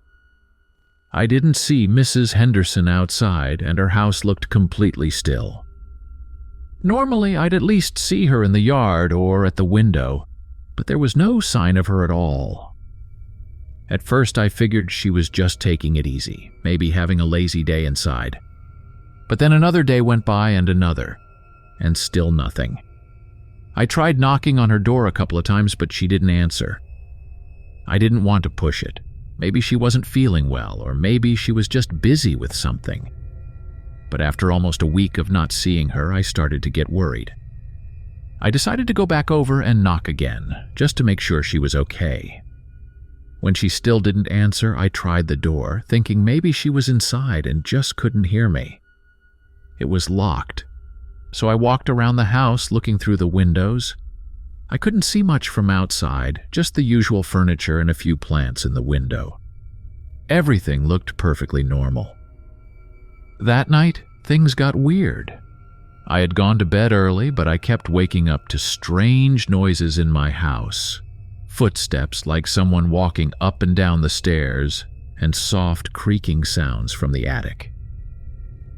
[SPEAKER 1] I didn't see Mrs. Henderson outside, and her house looked completely still. Normally I'd at least see her in the yard or at the window, but there was no sign of her at all. At first I figured she was just taking it easy, maybe having a lazy day inside. But then another day went by and another, and still nothing. I tried knocking on her door a couple of times, but she didn't answer. I didn't want to push it. Maybe she wasn't feeling well, or maybe she was just busy with something. But after almost a week of not seeing her, I started to get worried. I decided to go back over and knock again, just to make sure she was okay. When she still didn't answer, I tried the door, thinking maybe she was inside and just couldn't hear me. It was locked, so I walked around the house looking through the windows. I couldn't see much from outside, just the usual furniture and a few plants in the window. Everything looked perfectly normal. That night, things got weird. I had gone to bed early, but I kept waking up to strange noises in my house. footsteps like someone walking up and down the stairs, and soft creaking sounds from the attic.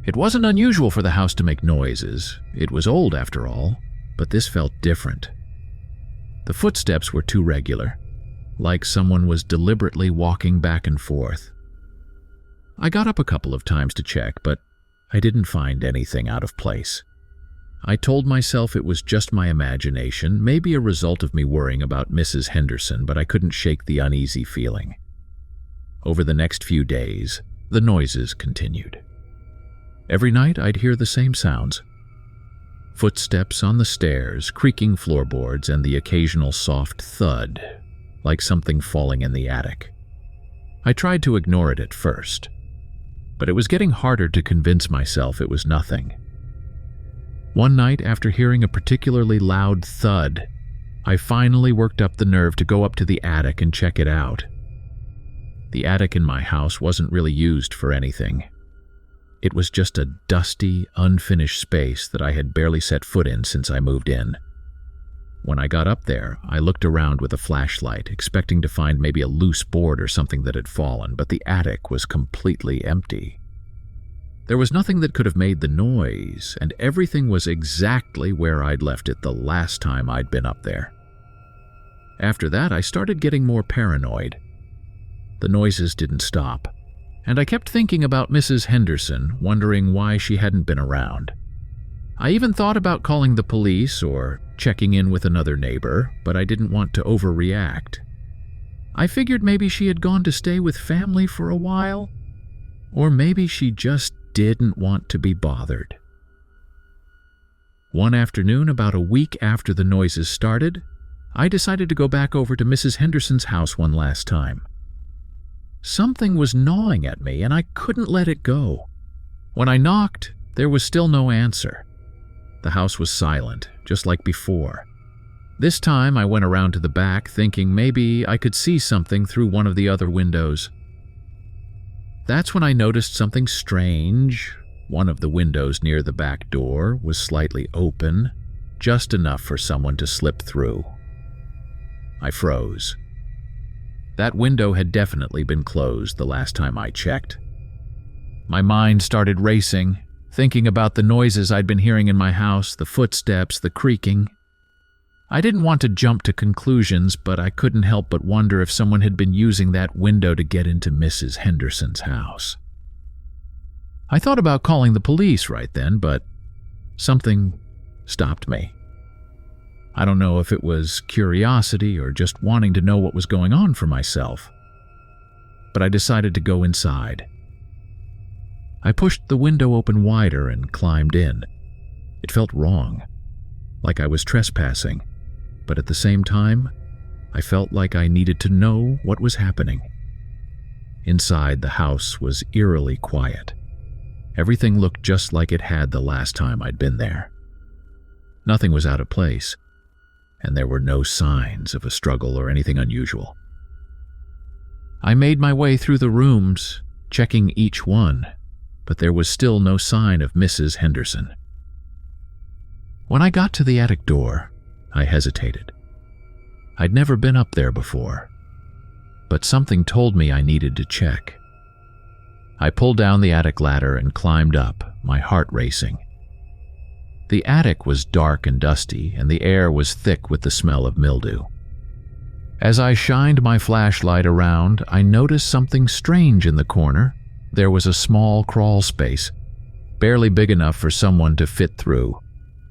[SPEAKER 1] It wasn't unusual for the house to make noises. It was old after all, but this felt different. The footsteps were too regular, like someone was deliberately walking back and forth. I got up a couple of times to check, but I didn't find anything out of place. I told myself it was just my imagination, maybe a result of me worrying about Mrs. Henderson, but I couldn't shake the uneasy feeling. Over the next few days, the noises continued. Every night I'd hear the same sounds. Footsteps on the stairs, creaking floorboards, and the occasional soft thud, like something falling in the attic. I tried to ignore it at first, but it was getting harder to convince myself it was nothing. One night, after hearing a particularly loud thud, I finally worked up the nerve to go up to the attic and check it out. The attic in my house wasn't really used for anything. It was just a dusty, unfinished space that I had barely set foot in since I moved in. When I got up there, I looked around with a flashlight, expecting to find maybe a loose board or something that had fallen, but the attic was completely empty. There was nothing that could have made the noise, and everything was exactly where I'd left it the last time I'd been up there. After that, I started getting more paranoid. The noises didn't stop, and I kept thinking about Mrs. Henderson, wondering why she hadn't been around. I even thought about calling the police or checking in with another neighbor, but I didn't want to overreact. I figured maybe she had gone to stay with family for a while, or maybe she just didn't want to be bothered. One afternoon, about a week after the noises started, I decided to go back over to Mrs. Henderson's house one last time. Something was gnawing at me, and I couldn't let it go. When I knocked, there was still no answer. The house was silent, just like before. This time, I went around to the back, thinking maybe I could see something through one of the other windows. That's when I noticed something strange. One of the windows near the back door was slightly open, just enough for someone to slip through. I froze. That window had definitely been closed the last time I checked. My mind started racing, thinking about the noises I'd been hearing in my house, the footsteps, the creaking. I didn't want to jump to conclusions, but I couldn't help but wonder if someone had been using that window to get into Mrs. Henderson's house. I thought about calling the police right then, but something stopped me. I don't know if it was curiosity or just wanting to know what was going on for myself, but I decided to go inside. I pushed the window open wider and climbed in. It felt wrong, like I was trespassing, but at the same time, I felt like I needed to know what was happening. Inside, the house was eerily quiet. Everything looked just like it had the last time I'd been there. Nothing was out of place, and there were no signs of a struggle or anything unusual. I made my way through the rooms, checking each one, but there was still no sign of Mrs. Henderson. When I got to the attic door, I hesitated. I'd never been up there before, but something told me I needed to check. I pulled down the attic ladder and climbed up, my heart racing. The attic was dark and dusty, and the air was thick with the smell of mildew. As I shined my flashlight around, I noticed something strange in the corner. There was a small crawl space, barely big enough for someone to fit through,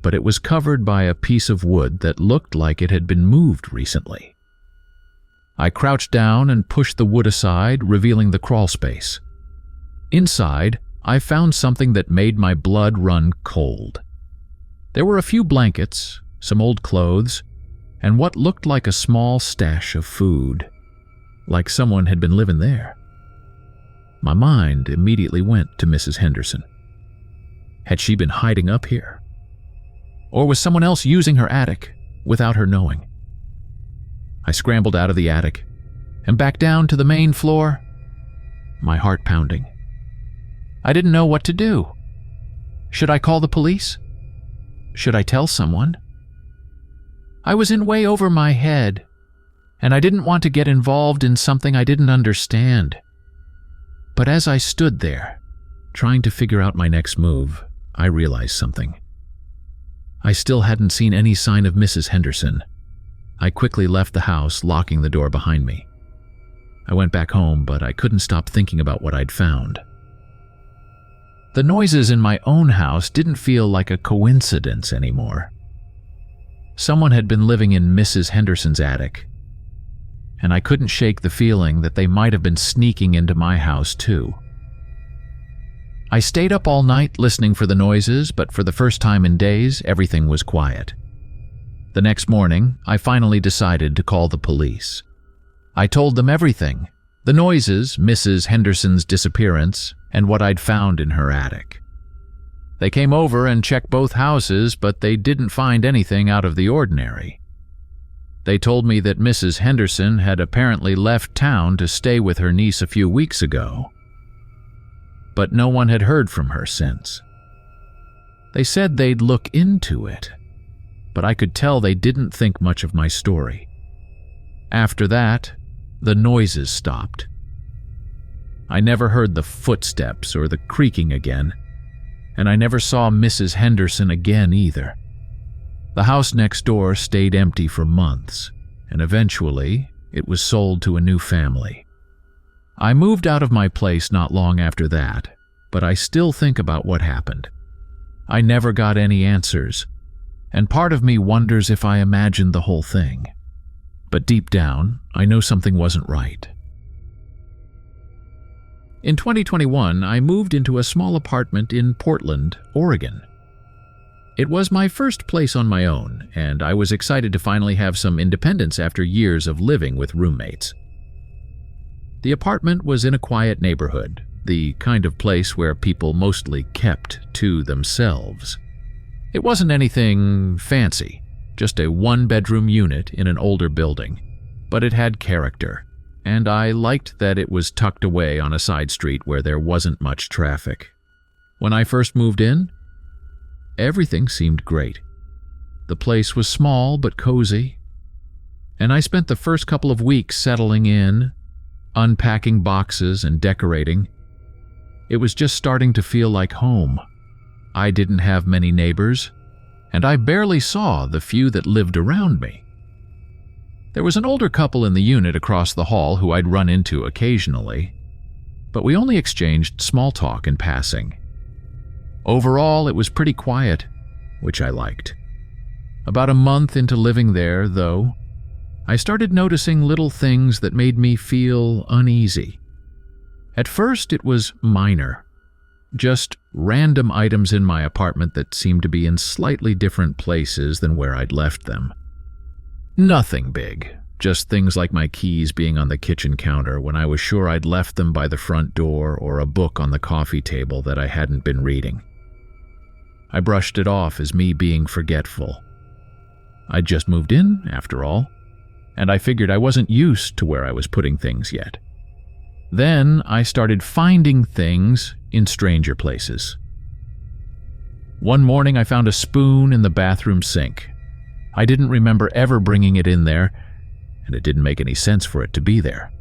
[SPEAKER 1] but it was covered by a piece of wood that looked like it had been moved recently. I crouched down and pushed the wood aside, revealing the crawl space. Inside, I found something that made my blood run cold. There were a few blankets, some old clothes, and what looked like a small stash of food, like someone had been living there. My mind immediately went to Mrs. Henderson. Had she been hiding up here? Or was someone else using her attic without her knowing? I scrambled out of the attic and back down to the main floor, my heart pounding. I didn't know what to do. Should I call the police? Should I tell someone? I was in way over my head. and I didn't want to get involved in something I didn't understand. But as I stood there, trying to figure out my next move, I realized something. I still hadn't seen any sign of Mrs. Henderson. I quickly left the house, locking the door behind me. I went back home, but I couldn't stop thinking about what I'd found. The noises in my own house didn't feel like a coincidence anymore. Someone had been living in Mrs. Henderson's attic, and I couldn't shake the feeling that they might have been sneaking into my house too. I stayed up all night listening for the noises, but for the first time in days, everything was quiet. The next morning, I finally decided to call the police. I told them everything: the noises, Mrs. Henderson's disappearance, and what I'd found in her attic. They came over and checked both houses, but they didn't find anything out of the ordinary. They told me that Mrs. Henderson had apparently left town to stay with her niece a few weeks ago, but no one had heard from her since. They said they'd look into it, but I could tell they didn't think much of my story. After that, the noises stopped. I never heard the footsteps or the creaking again, and I never saw Mrs. Henderson again either. The house next door stayed empty for months, and eventually it was sold to a new family. I moved out of my place not long after that, but I still think about what happened. I never got any answers, and part of me wonders if I imagined the whole thing. But deep down, I know something wasn't right. In 2021, I moved into a small apartment in Portland, Oregon. It was my first place on my own, and I was excited to finally have some independence after years of living with roommates. The apartment was in a quiet neighborhood, the kind of place where people mostly kept to themselves. It wasn't anything fancy, just a one-bedroom unit in an older building, but it had character, and I liked that it was tucked away on a side street where there wasn't much traffic. When I first moved in, everything seemed great. The place was small but cozy, and I spent the first couple of weeks settling in, unpacking boxes and decorating. It was just starting to feel like home. I didn't have many neighbors, and I barely saw the few that lived around me. There was an older couple in the unit across the hall who I'd run into occasionally, but we only exchanged small talk in passing. Overall, it was pretty quiet, which I liked. About a month into living there, though, I started noticing little things that made me feel uneasy. At first, it was minor. Just random items in my apartment that seemed to be in slightly different places than where I'd left them. Nothing big, just things like my keys being on the kitchen counter when I was sure I'd left them by the front door, or a book on the coffee table that I hadn't been reading. I brushed it off as me being forgetful. I'd just moved in, after all, and I figured I wasn't used to where I was putting things yet. Then I started finding things in stranger places. One morning I found a spoon in the bathroom sink. I didn't remember ever bringing it in there, and it didn't make any sense for it to be there.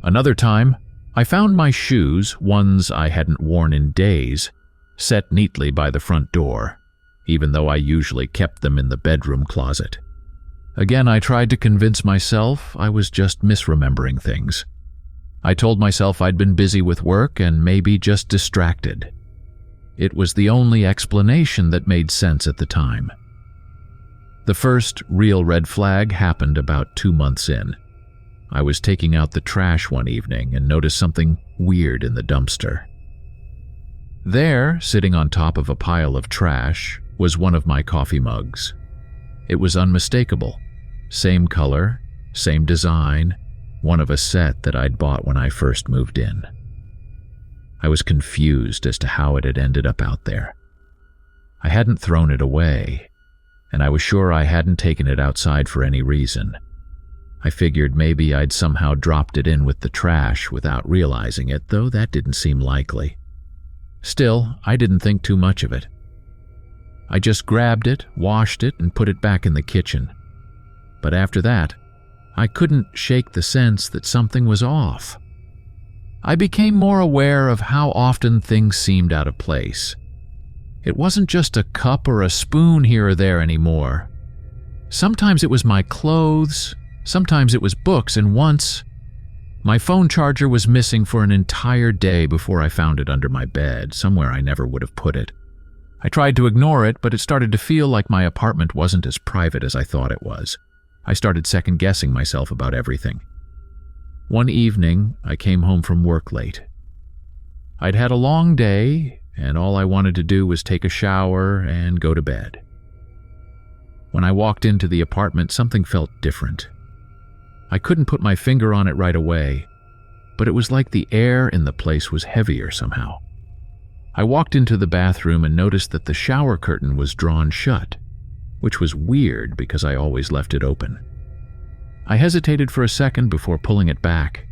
[SPEAKER 1] Another time, I found my shoes, ones I hadn't worn in days, set neatly by the front door, even though I usually kept them in the bedroom closet. Again, I tried to convince myself I was just misremembering things. I told myself I'd been busy with work and maybe just distracted. It was the only explanation that made sense at the time. The first real red flag happened about 2 months in. I was taking out the trash one evening and noticed something weird in the dumpster. There, sitting on top of a pile of trash, was one of my coffee mugs. It was unmistakable. Same color, same design, one of a set that I'd bought when I first moved in. I was confused as to how it had ended up out there. I hadn't thrown it away, and I was sure I hadn't taken it outside for any reason. I figured maybe I'd somehow dropped it in with the trash without realizing it, though that didn't seem likely. Still, I didn't think too much of it. I just grabbed it, washed it, and put it back in the kitchen. But after that, I couldn't shake the sense that something was off. I became more aware of how often things seemed out of place. It wasn't just a cup or a spoon here or there anymore. Sometimes it was my clothes, sometimes it was books, and once, my phone charger was missing for an entire day before I found it under my bed, somewhere I never would have put it. I tried to ignore it, but it started to feel like my apartment wasn't as private as I thought it was. I started second-guessing myself about everything. One evening, I came home from work late. I'd had a long day, and all I wanted to do was take a shower and go to bed. When I walked into the apartment, something felt different. I couldn't put my finger on it right away, but it was like the air in the place was heavier somehow. I walked into the bathroom and noticed that the shower curtain was drawn shut, which was weird because I always left it open. I hesitated for a second before pulling it back,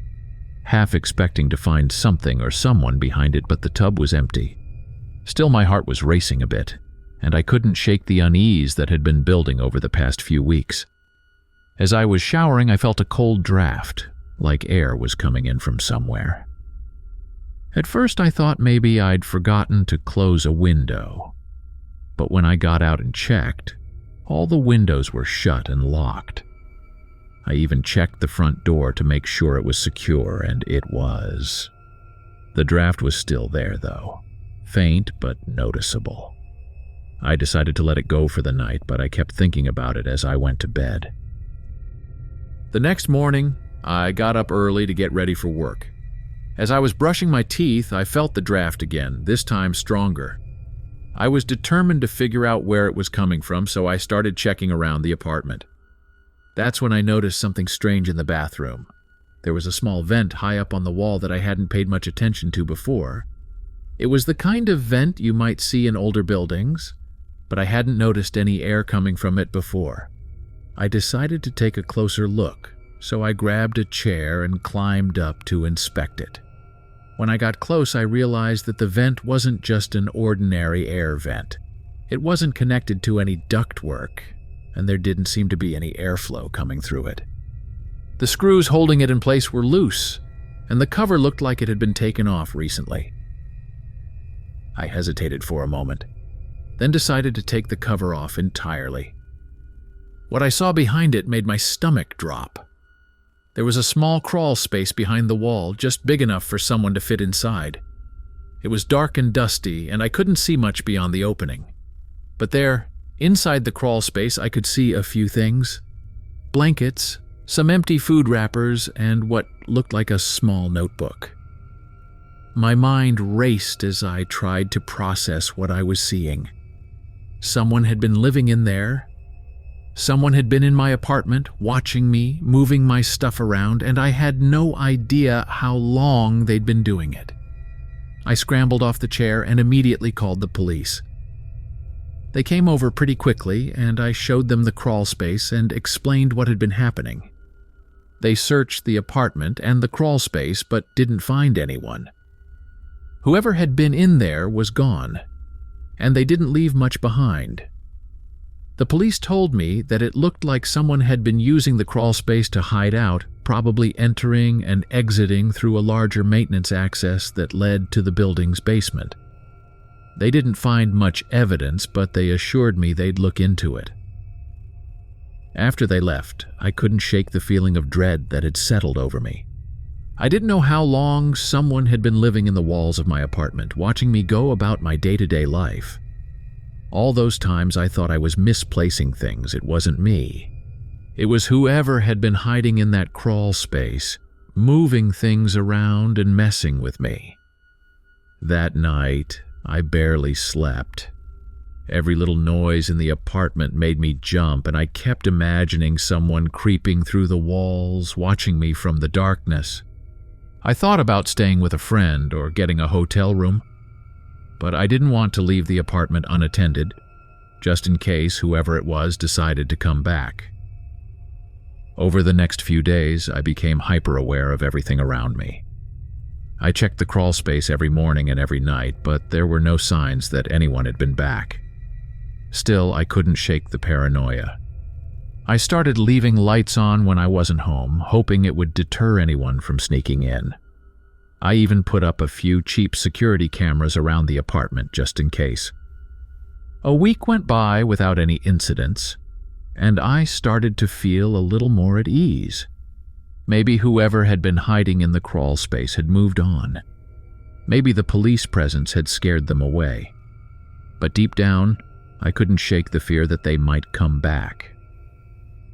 [SPEAKER 1] half expecting to find something or someone behind it, but the tub was empty. Still, my heart was racing a bit, and I couldn't shake the unease that had been building over the past few weeks. As I was showering, I felt a cold draft, like air was coming in from somewhere. At first, I thought maybe I'd forgotten to close a window, but when I got out and checked, all the windows were shut and locked. I even checked the front door to make sure it was secure, and it was. The draft was still there, though, faint but noticeable. I decided to let it go for the night, but I kept thinking about it as I went to bed. The next morning, I got up early to get ready for work. As I was brushing my teeth, I felt the draft again, this time stronger. I was determined to figure out where it was coming from, so I started checking around the apartment. That's when I noticed something strange in the bathroom. There was a small vent high up on the wall that I hadn't paid much attention to before. It was the kind of vent you might see in older buildings, but I hadn't noticed any air coming from it before. I decided to take a closer look, so I grabbed a chair and climbed up to inspect it. When I got close, I realized that the vent wasn't just an ordinary air vent. It wasn't connected to any ductwork, and there didn't seem to be any airflow coming through it. The screws holding it in place were loose, and the cover looked like it had been taken off recently. I hesitated for a moment, then decided to take the cover off entirely. What I saw behind it made my stomach drop. There was a small crawl space behind the wall, just big enough for someone to fit inside. It was dark and dusty, and I couldn't see much beyond the opening. But there, inside the crawl space, I could see a few things. Blankets, some empty food wrappers, and what looked like a small notebook. My mind raced as I tried to process what I was seeing. Someone had been living in there. Someone had been in my apartment, watching me, moving my stuff around, and I had no idea how long they'd been doing it. I scrambled off the chair and immediately called the police. They came over pretty quickly, and I showed them the crawl space and explained what had been happening. They searched the apartment and the crawl space, but didn't find anyone. Whoever had been in there was gone, and they didn't leave much behind. The police told me that it looked like someone had been using the crawl space to hide out, probably entering and exiting through a larger maintenance access that led to the building's basement. They didn't find much evidence, but they assured me they'd look into it. After they left, I couldn't shake the feeling of dread that had settled over me. I didn't know how long someone had been living in the walls of my apartment, watching me go about my day-to-day life. All those times I thought I was misplacing things. It wasn't me. It was whoever had been hiding in that crawl space, moving things around and messing with me. That night, I barely slept. Every little noise in the apartment made me jump, and I kept imagining someone creeping through the walls, watching me from the darkness. I thought about staying with a friend or getting a hotel room, but I didn't want to leave the apartment unattended, just in case whoever it was decided to come back. Over the next few days, I became hyper-aware of everything around me. I checked the crawl space every morning and every night, but there were no signs that anyone had been back. Still, I couldn't shake the paranoia. I started leaving lights on when I wasn't home, hoping it would deter anyone from sneaking in. I even put up a few cheap security cameras around the apartment just in case. A week went by without any incidents, and I started to feel a little more at ease. Maybe whoever had been hiding in the crawl space had moved on. Maybe the police presence had scared them away. But deep down, I couldn't shake the fear that they might come back.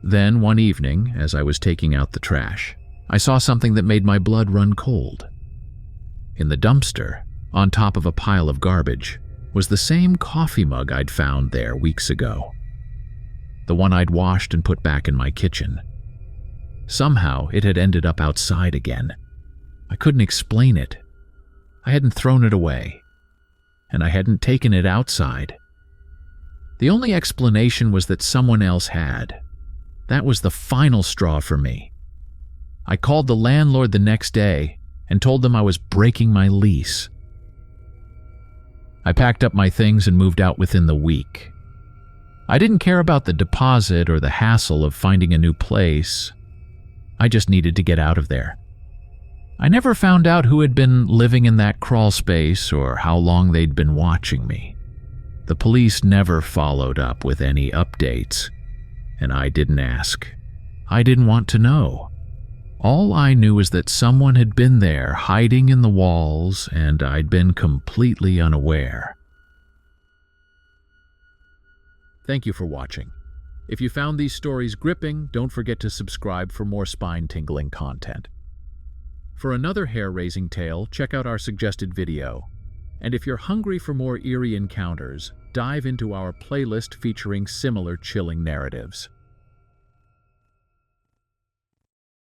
[SPEAKER 1] Then, one evening, as I was taking out the trash, I saw something that made my blood run cold. In the dumpster, on top of a pile of garbage, was the same coffee mug I'd found there weeks ago. The one I'd washed and put back in my kitchen. Somehow, it had ended up outside again. I couldn't explain it. I hadn't thrown it away, and I hadn't taken it outside. The only explanation was that someone else had. That was the final straw for me. I called the landlord the next day and told them I was breaking my lease. I packed up my things and moved out within the week. I didn't care about the deposit or the hassle of finding a new place. I just needed to get out of there. I never found out who had been living in that crawl space or how long they'd been watching me. The police never followed up with any updates, and I didn't ask. I didn't want to know. All I knew was that someone had been there hiding in the walls, and I'd been completely unaware. Thank you for watching. If you found these stories gripping, don't forget to subscribe for more spine-tingling content. For another hair-raising tale, check out our suggested video. And if you're hungry for more eerie encounters, dive into our playlist featuring similar chilling narratives.